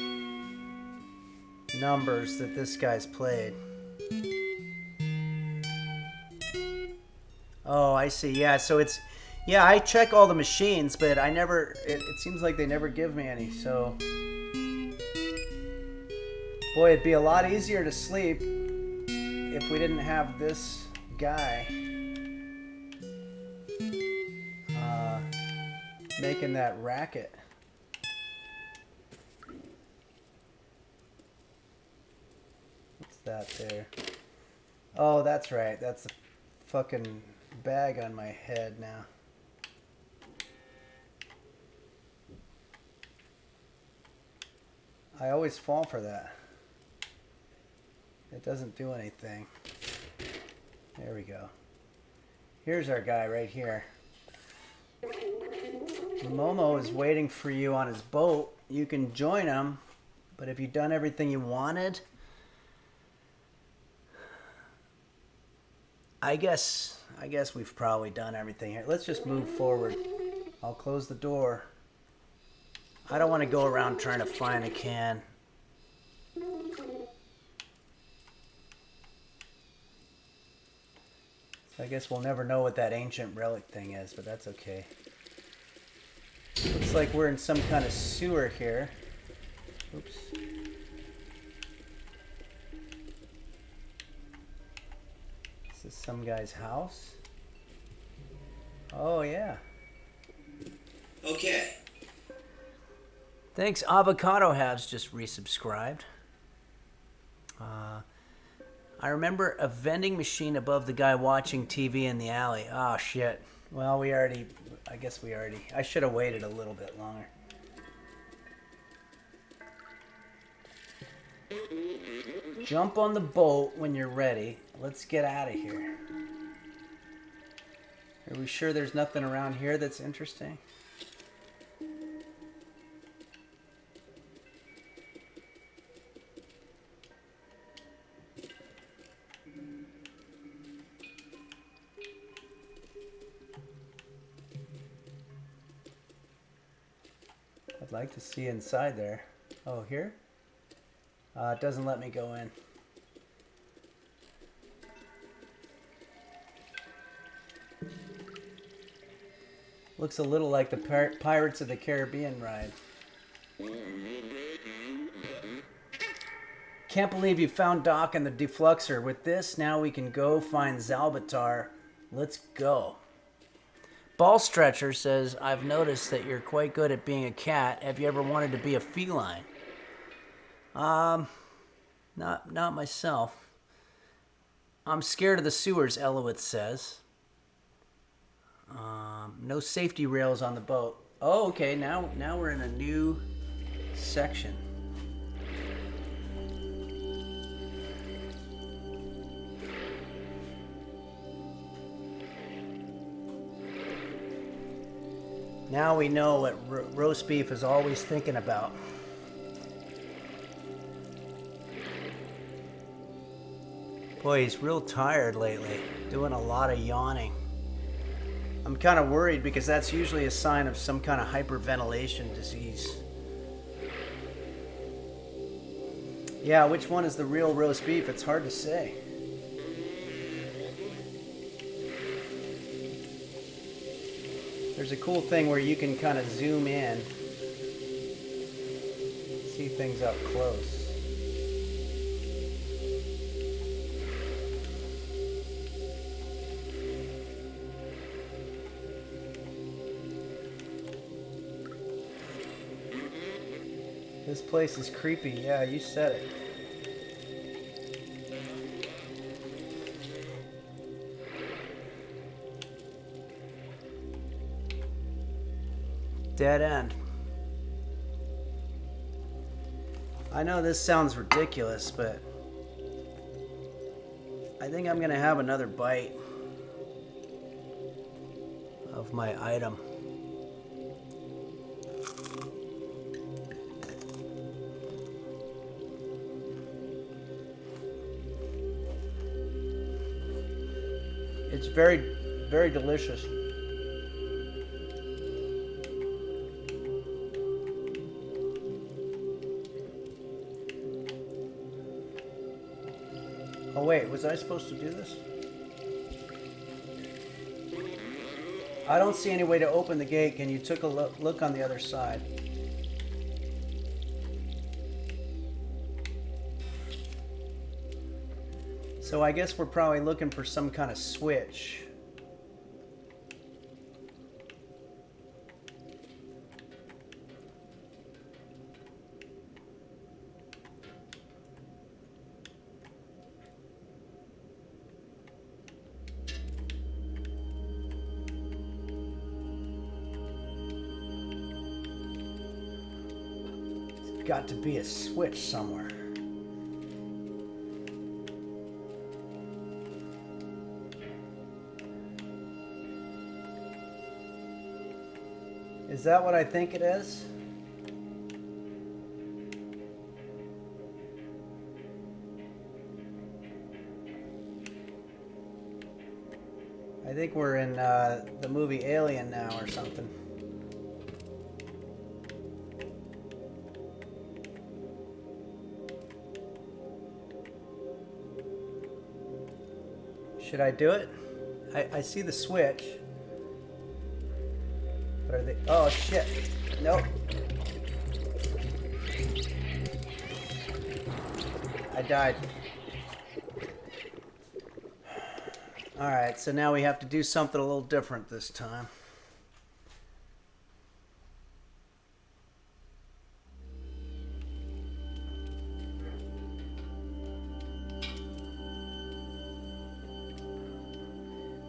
numbers that this guy's played. Oh, I see. Yeah, so it's... Yeah, I check all the machines, but I never... It seems like they never give me any, so... Boy, it'd be a lot easier to sleep if we didn't have this guy making that racket. What's that there? Oh, that's right. That's a fucking bag on my head now. I always fall for that. It doesn't do anything. There we go. Here's our guy right here. Momo is waiting for you on his boat. You can join him, but have you done everything you wanted? I guess we've probably done everything here. Let's just move forward. I'll close the door. I don't want to go around trying to find a can. So I guess we'll never know what that ancient relic thing is, but that's okay. Looks like we're in some kind of sewer here. Oops. Is this some guy's house? Oh, yeah. Okay. Thanks, Avocado has just resubscribed. I remember a vending machine above the guy watching TV in the alley. Oh, shit. Well, I should have waited a little bit longer. Jump on the boat when you're ready. Let's get out of here. Are we sure there's nothing around here that's interesting? I'd like to see inside there. Oh, here? It doesn't let me go in. Looks a little like the Pirates of the Caribbean ride. Can't believe you found Doc and the defluxer. With this, now we can go find Zalbatar. Let's go. Ball Stretcher says, I've noticed that you're quite good at being a cat. Have you ever wanted to be a feline? Not myself. I'm scared of the sewers, Elowitz says. No safety rails on the boat. Oh, okay. Now we're in a new section. Now we know what roast beef is always thinking about. Boy, he's real tired lately. Doing a lot of yawning. I'm kind of worried because that's usually a sign of some kind of hyperventilation disease. Yeah, which one is the real roast beef? It's hard to say. There's a cool thing where you can kind of zoom in, see things up close. This place is creepy. Yeah, you said it. Dead end. I know this sounds ridiculous, but I think I'm gonna have another bite of my item. It's very, very delicious. Oh wait, was I supposed to do this? I don't see any way to open the gate. Can you take a look on the other side? So I guess we're probably looking for some kind of switch. There's got to be a switch somewhere. Is that what I think it is? I think we're in the movie Alien now or something. Should I do it? I see the switch. But are they? Oh shit! Nope. I died. All right, so now we have to do something a little different this time.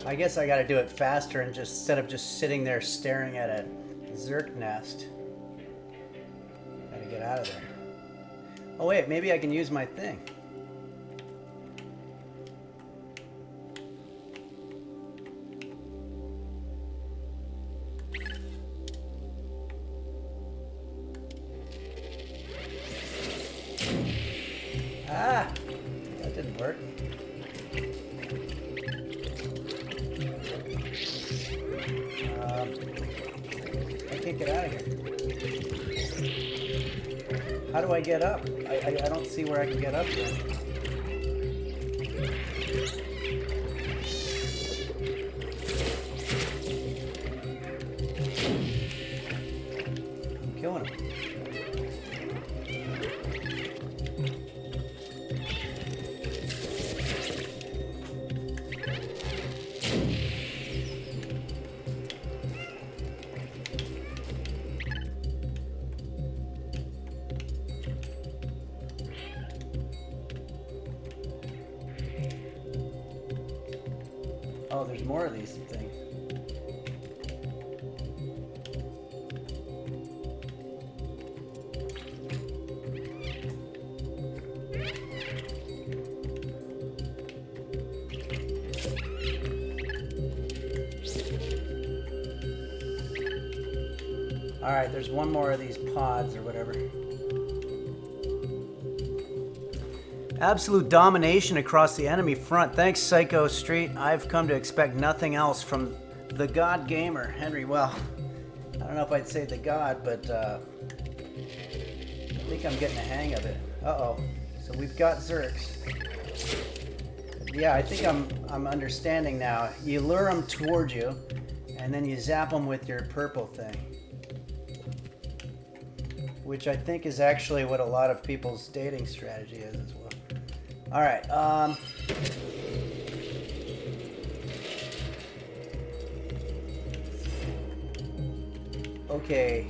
I guess I gotta do it faster and just instead of just sitting there staring at a Zerk nest. Gotta get out of there. Oh wait, maybe I can use my thing. work. I can't get out of here. How do I get up? I don't see where I can get up here. I'm killing him. Oh, there's more of these things. All right, there's one more of these pods or whatever. Absolute domination across the enemy front. Thanks, Psycho Street. I've come to expect nothing else from the God Gamer. Henry, well, I don't know if I'd say the God, but I think I'm getting the hang of it. Uh-oh. So we've got Zerks. Yeah, I think I'm understanding now. You lure them toward you, and then you zap them with your purple thing. Which I think is actually what a lot of people's dating strategy is as well. All right. Okay.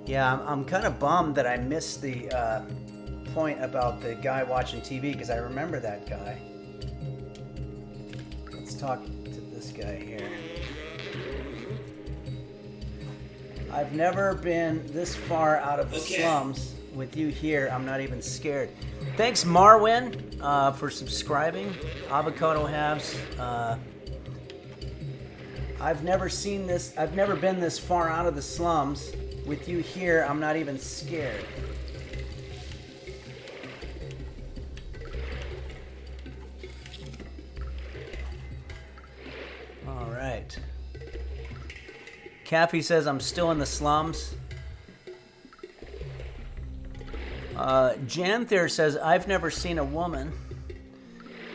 Yeah, I'm kind of bummed that I missed the point about the guy watching TV because I remember that guy. Let's talk to this guy here. I've never been this far out of the slums. With you here, I'm not even scared. Thanks, Marwin, for subscribing. Avocado Halves. I've never seen this. I've never been this far out of the slums. With you here, I'm not even scared. All right. Cappy says I'm still in the slums. Janther says I've never seen a woman.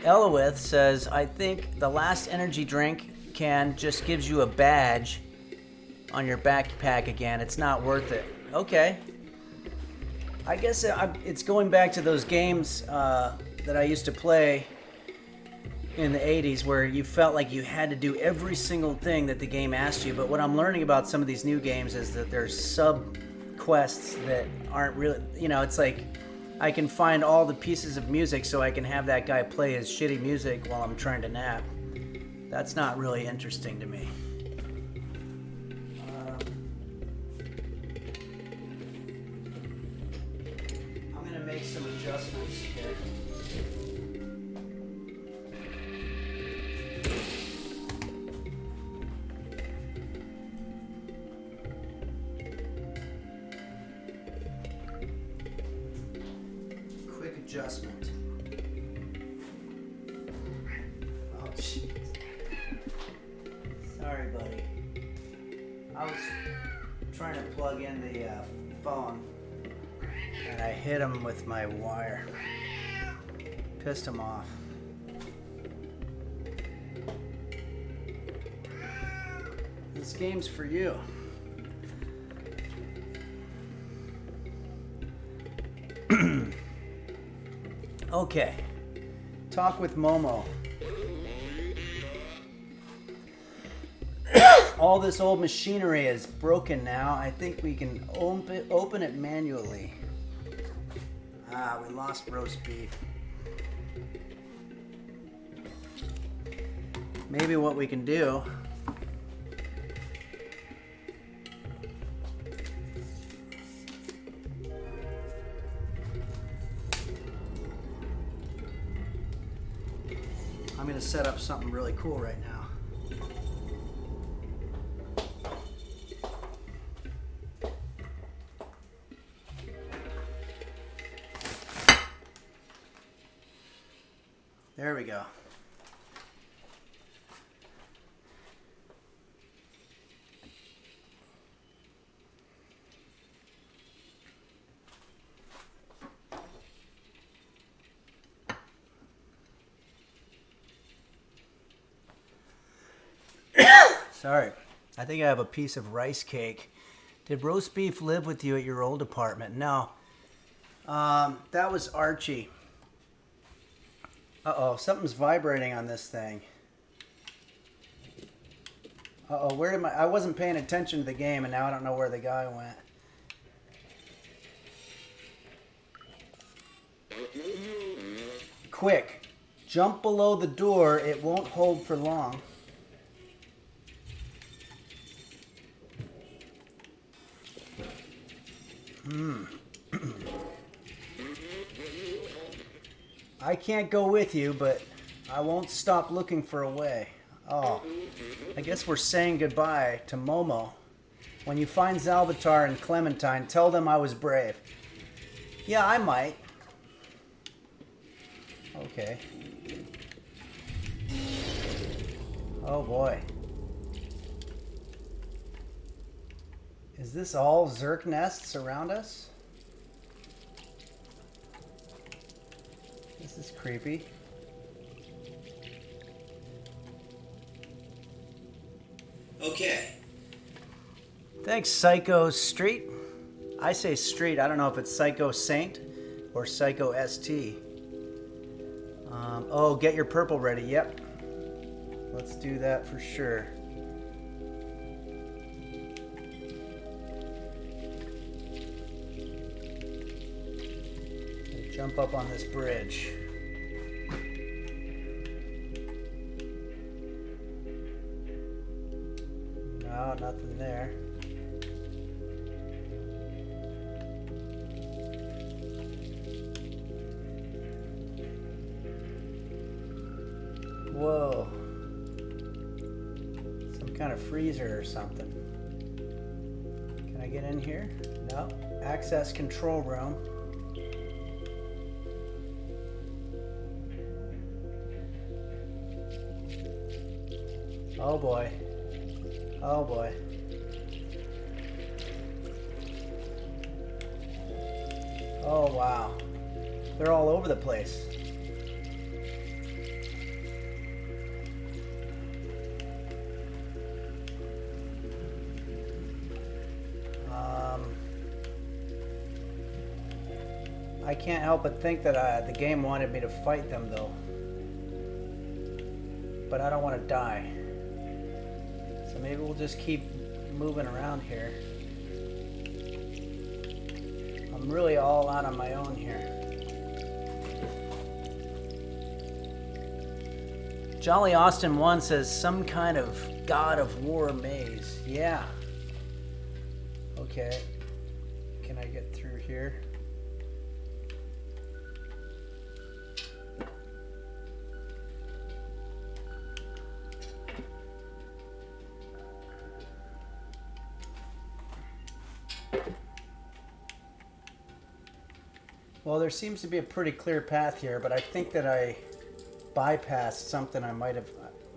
Elowith says I think the last energy drink can just gives you a badge on your backpack again. It's not worth it. Okay. I guess it's going back to those games that I used to play in the 80s where you felt like you had to do every single thing that the game asked you. But what I'm learning about some of these new games is that there's sub-quests that aren't really, you know, it's like I can find all the pieces of music so I can have that guy play his shitty music while I'm trying to nap. That's not really interesting to me. I'm going to make some adjustments here. Adjustment. Oh, jeez. Sorry, buddy. I was trying to plug in the phone, and I hit him with my wire. Pissed him off. This game's for you. Okay, talk with Momo. All this old machinery is broken now. I think we can open it manually. Ah, we lost roast beef. Maybe what we can do I'm going to set up something really cool right now. There we go. Sorry. I think I have a piece of rice cake. Did roast beef live with you at your old apartment? No. That was Archie. Uh-oh, something's vibrating on this thing. Uh-oh, where did I wasn't paying attention to the game, and now I don't know where the guy went. Quick, jump below the door. It won't hold for long. I can't go with you, but I won't stop looking for a way. Oh, I guess we're saying goodbye to Momo. When you find Zalbatar and Clementine, tell them I was brave. Yeah, I might. Okay. Oh boy. Is this all Zerk nests around us? This is creepy. Okay. Thanks, Psycho Street. I say Street. I don't know if it's Psycho Saint or Psycho ST. Oh, get your purple ready. Yep. Let's do that for sure. Jump up on this bridge. No, nothing there. Whoa. Some kind of freezer or something. Can I get in here? No. Access control room. Oh boy. Oh boy. Oh wow. They're all over the place. I can't help but think that the game wanted me to fight them though. But I don't want to die. So maybe we'll just keep moving around here. I'm really all out on my own here. Jolly Austin 1 says some kind of God of War maze. Yeah. Okay. Can I get through here? Well, there seems to be a pretty clear path here, but I think that I bypassed something I might have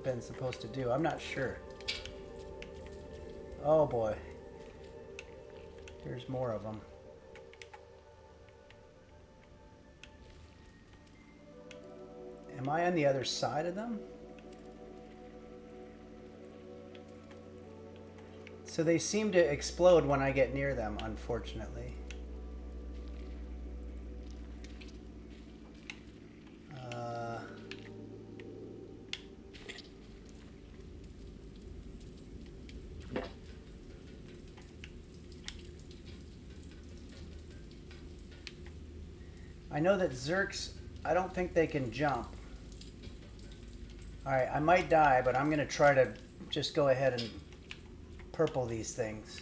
been supposed to do. I'm not sure. Oh boy. Here's more of them. Am I on the other side of them? So they seem to explode when I get near them, unfortunately. I know that Zerks, I don't think they can jump. Alright, I might die, but I'm going to try to just go ahead and purple these things.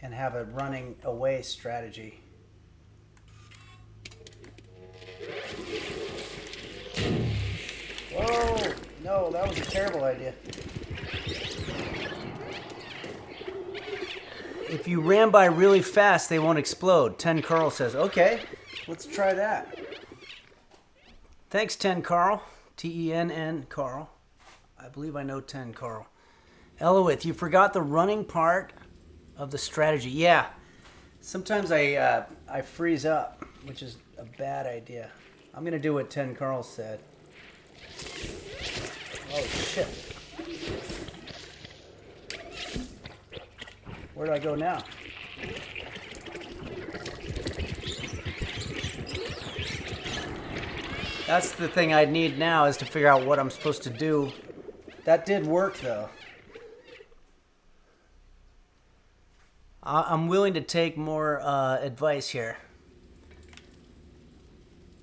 And have a running away strategy. Whoa! No, that was a terrible idea. If you ran by really fast, they won't explode. 10 Carl says, okay. Let's try that. Thanks, 10 Carl. Tenn Carl. I believe I know 10 Carl. Elowith, you forgot the running part of the strategy. Yeah. Sometimes I freeze up, which is a bad idea. I'm going to do what 10 Carl said. Oh, shit. Where do I go now? That's the thing I need now, is to figure out what I'm supposed to do. That did work, though. I'm willing to take more advice here.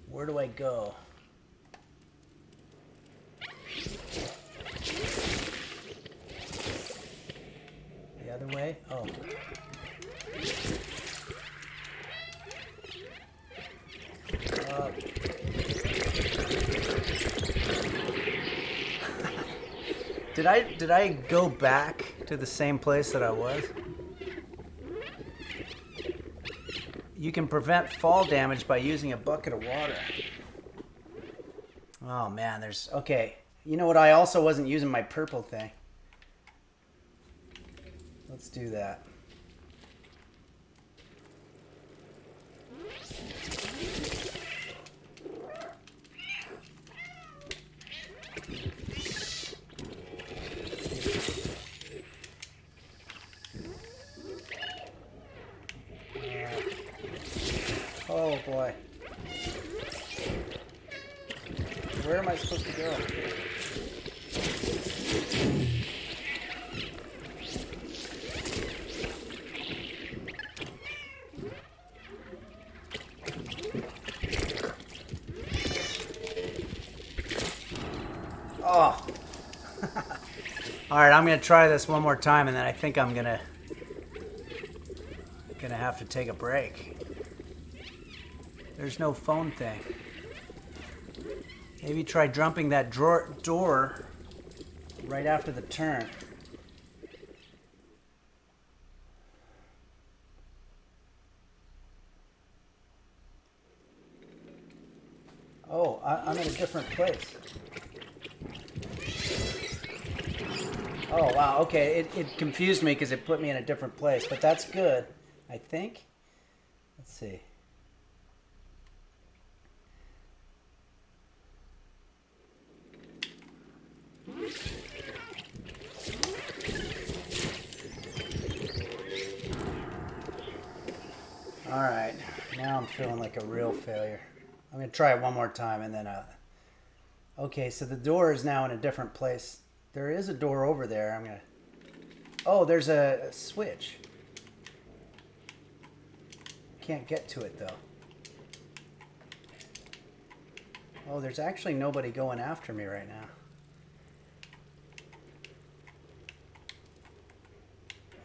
Where do I go? The other way? Oh. Did I go back to the same place that I was? You can prevent fall damage by using a bucket of water. Oh man, there's... Okay. You know what? I also wasn't using my purple thing. Let's do that. Oh boy. Where am I supposed to go? Oh. All right, I'm going to try this one more time, and then I think I'm going to have to take a break. There's no phone thing. Maybe try jumping that door right after the turn. Oh, I'm in a different place. Oh, wow. Okay, it confused me because it put me in a different place, but that's good, I think. Let's see. All right, now I'm feeling like a real failure. I'm going to try it one more time and then... Okay, so the door is now in a different place. There is a door over there. I'm going to... Oh, there's a switch. Can't get to it, though. Oh, there's actually nobody going after me right now.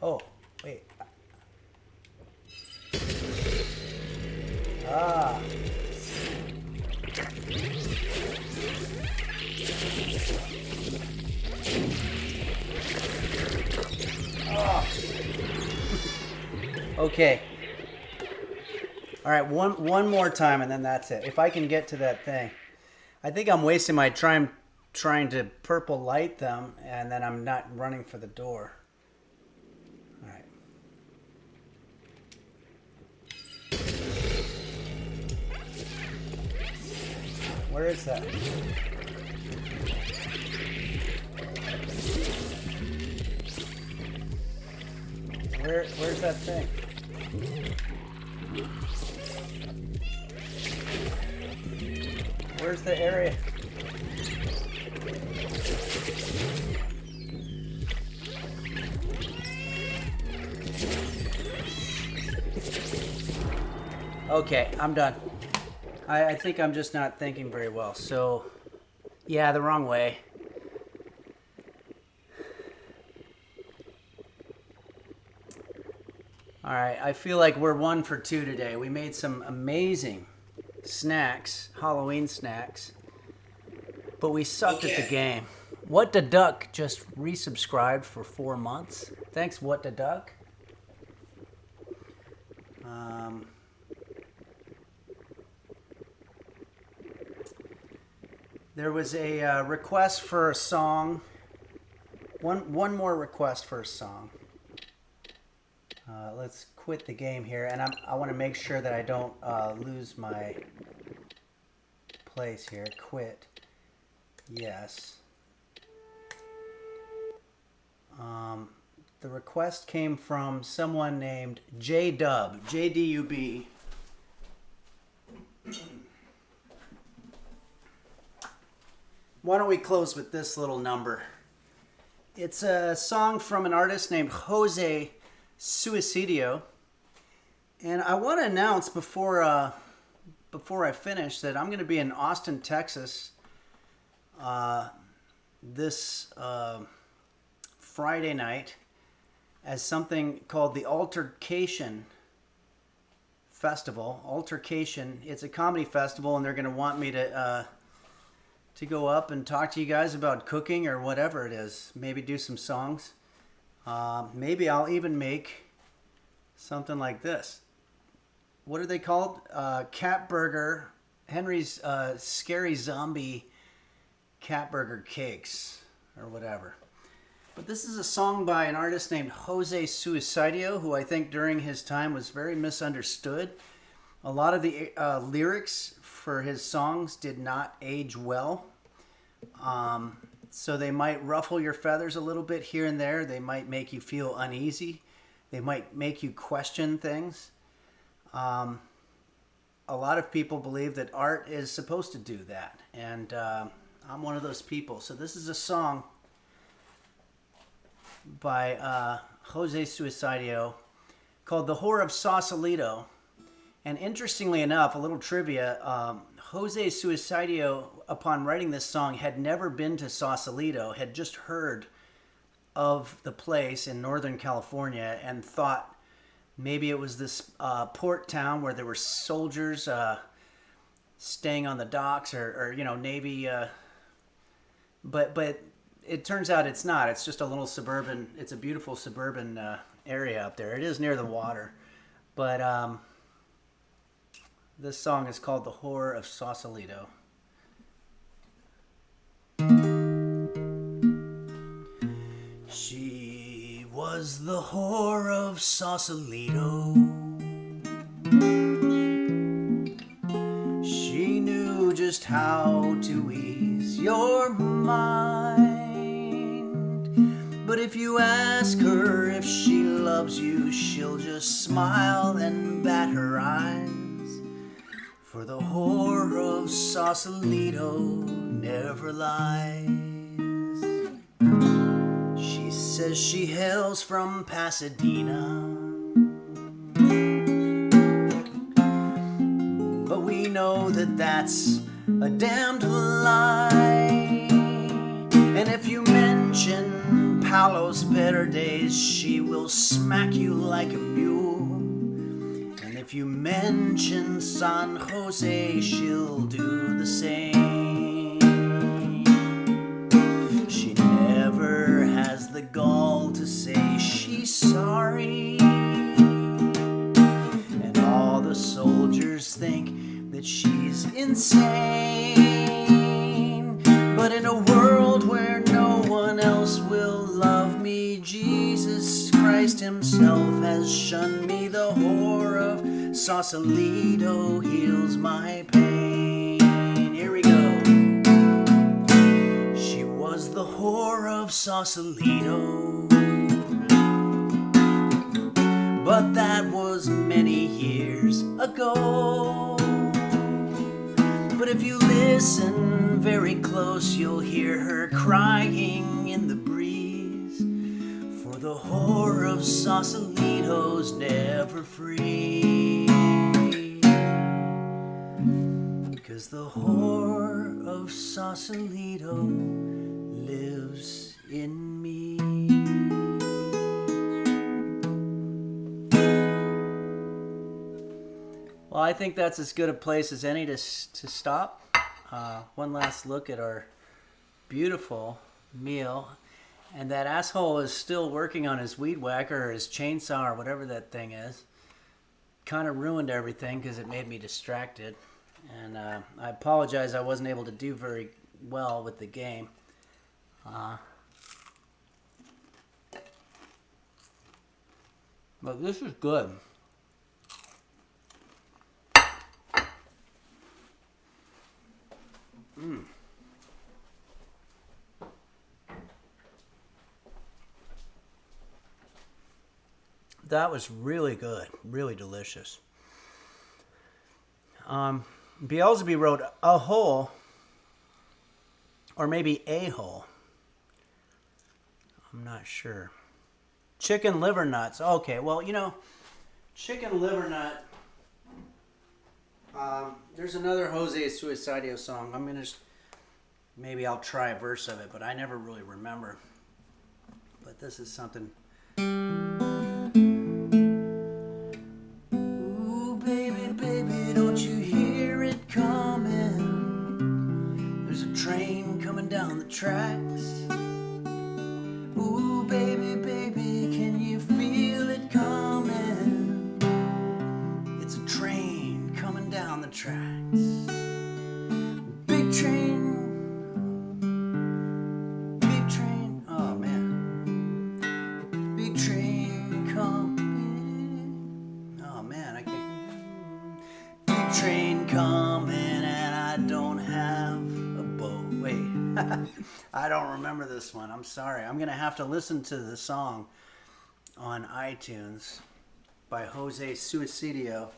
Oh, wait. Ah. Oh. Okay. All right, one more time and then that's it. If I can get to that thing. I think I'm wasting my time trying to purple light them, and then I'm not running for the door. All right. Where is that? Where's that thing? Where's the area? Okay, I'm done. I think I'm just not thinking very well. So, yeah, the wrong way. All right, I feel like we're 1 for 2 today. We made some amazing snacks, Halloween snacks, but we sucked at the game. What the Duck just resubscribed for 4 months. Thanks, What the Duck. There was a request for a song. One more request for a song. Let's quit the game here, and I want to make sure that I don't lose my place here. Quit. Yes. The request came from someone named J-Dub, J-D-U-B. Why don't we close with this little number? It's a song from an artist named Jose Suicidio. And I want to announce before I finish that I'm going to be in Austin, Texas this Friday night as something called the Altercation Festival. Altercation. It's a comedy festival, and they're going to want me to go up and talk to you guys about cooking or whatever it is. Maybe do some songs. Maybe I'll even make something like this. What are they called? Cat burger. Henry's scary zombie cat burger cakes or whatever. But this is a song by an artist named Jose Suicidio, who I think during his time was very misunderstood. A lot of the lyrics for his songs did not age well. So they might ruffle your feathers a little bit here and there. They might make you feel uneasy. They might make you question things. A lot of people believe that art is supposed to do that. And I'm one of those people. So this is a song by Jose Suicidio called The Whore of Sausalito. And interestingly enough, a little trivia, Jose Suicidio, upon writing this song, had never been to Sausalito, had just heard of the place in Northern California and thought maybe it was this port town where there were soldiers staying on the docks or Navy. But it turns out it's not. It's just a little suburban. It's a beautiful suburban area up there. It is near the water. But this song is called The Whore of Sausalito. She was the whore of Sausalito. She knew just how to ease your mind. But if you ask her if she loves you, she'll just smile and bat her eyes. For the whore of Sausalito never lies. She says she hails from Pasadena, but we know that that's a damned lie. And if you mention Palos Verdes, she will smack you like a mule. And if you mention San Jose, she'll do the same. She never has the gall to say she's sorry. And all the soldiers think that she's insane. But in a world where no one else will love me, Jesus Christ himself has shunned me. The whore of Sausalito heals my pain. Here we go. She was the whore of Sausalito, but that was many years ago. But if you listen very close, you'll hear her crying in the breeze. For the whore of Sausalito's never free. 'Cause the whore of Sausalito lives in me. Well, I think that's as good a place as any to stop. One last look at our beautiful meal. And that asshole is still working on his weed whacker or his chainsaw or whatever that thing is. Kind of ruined everything because it made me distracted. And I apologize I wasn't able to do very well with the game. But this is good. That was really good, really delicious. Beelzebub wrote a hole, or maybe a hole. I'm not sure. Chicken liver nuts. Okay, well, you know, chicken liver nut. There's another Jose Suicidio song. I'm gonna maybe I'll try a verse of it, but I never really remember. But this is something. Ooh, baby, baby, don't you hear it coming? There's a train coming down the tracks. Ooh, baby, baby, can you feel it coming? It's a train coming down the tracks. Big train. Big train. Oh, man. Big train coming. Oh, man, I can't. Big train coming and I don't have a boat. Wait. I don't remember this one. I'm sorry. I'm going to have to listen to the song on iTunes by Jose Suicidio.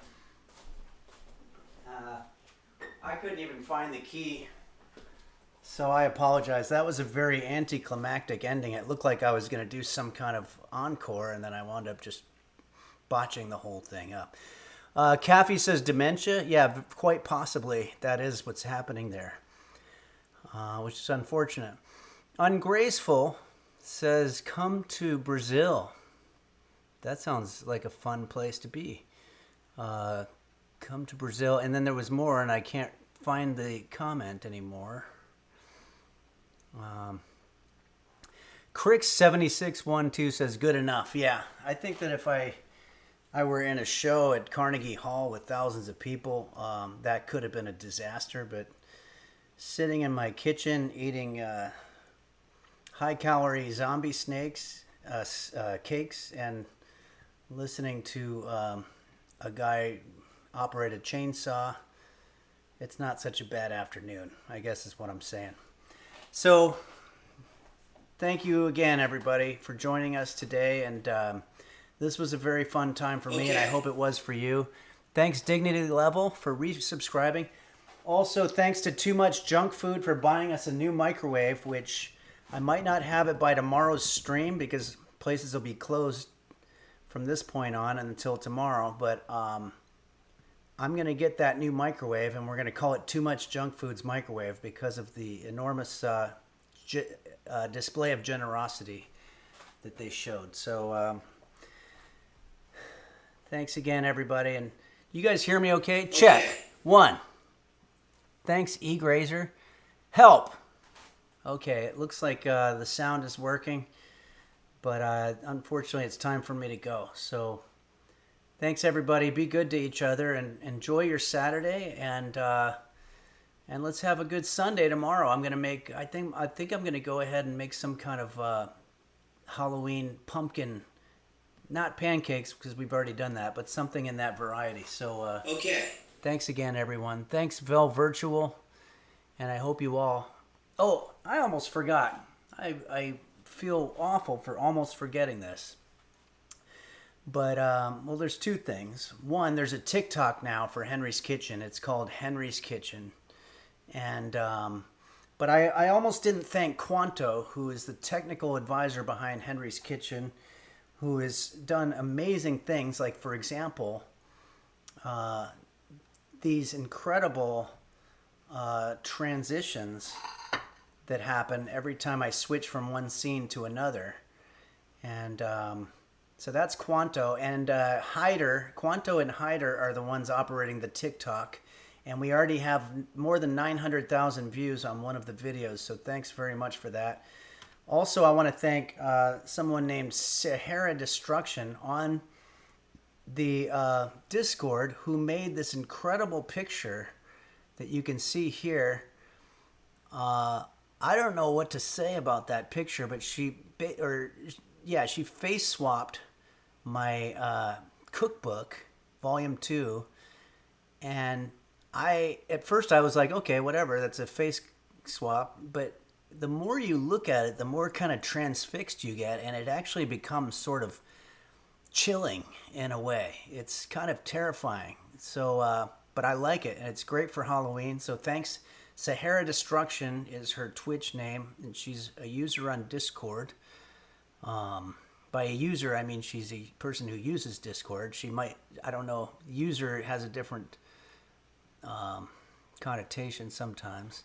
I couldn't even find the key, so I apologize. That was a very anticlimactic ending. It looked like I was going to do some kind of encore, and then I wound up just botching the whole thing up. Kathy says dementia. Yeah, quite possibly that is what's happening there, which is unfortunate. Ungraceful says come to Brazil. That sounds like a fun place to be. Come to Brazil. And then there was more, and I can't find the comment anymore. Crick7612 says good enough. Yeah, I think that if I were in a show at Carnegie Hall with thousands of people, that could have been a disaster. But sitting in my kitchen eating high-calorie zombie snakes, cakes, and listening to a guy operate a chainsaw, it's not such a bad afternoon, I guess is what I'm saying. So, thank you again, everybody, for joining us today. And this was a very fun time for me, and I hope it was for you. Thanks, Dignity Level, for resubscribing. Also, thanks to Too Much Junk Food for buying us a new microwave, which I might not have it by tomorrow's stream because places will be closed from this point on until tomorrow. But I'm going to get that new microwave, and we're going to call it Too Much Junk Food's microwave because of the enormous display of generosity that they showed. So thanks again, everybody. And you guys hear me okay? Check. 1. Thanks, eGrazer. Help. Okay, it looks like the sound is working, but unfortunately it's time for me to go. So thanks, everybody. Be good to each other and enjoy your Saturday, and let's have a good Sunday tomorrow. I'm gonna make. I think I'm gonna go ahead and make some kind of Halloween pumpkin, not pancakes because we've already done that, but something in that variety. So thanks again, everyone. Thanks, Vel Virtual, and I hope you all. Oh, I almost forgot. I feel awful for almost forgetting this. But, well, there's two things. One, there's a TikTok now for Henry's Kitchen. It's called Henry's Kitchen. And, but I almost didn't thank Quanto, who is the technical advisor behind Henry's Kitchen, who has done amazing things. Like, for example, these incredible transitions that happen every time I switch from one scene to another. And so that's Quanto. And Quanto and Hyder are the ones operating the TikTok. And we already have more than 900,000 views on one of the videos. So thanks very much for that. Also, I want to thank someone named Sahara Destruction on the Discord who made this incredible picture that you can see here I don't know what to say about that picture, but she face swapped my cookbook, volume 2, and at first I was like, okay, whatever, that's a face swap, but the more you look at it, the more kind of transfixed you get, and it actually becomes sort of chilling in a way. It's kind of terrifying. So, but I like it, and it's great for Halloween. So thanks. Sahara Destruction is her Twitch name, and she's a user on Discord. By a user, I mean she's a person who uses Discord. She might, I don't know, user has a different connotation sometimes.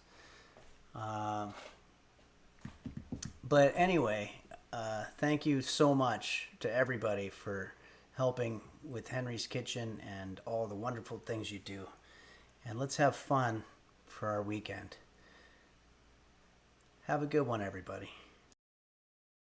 But anyway, thank you so much to everybody for helping with Henry's Kitchen and all the wonderful things you do. And let's have fun for our weekend. Have a good one, everybody.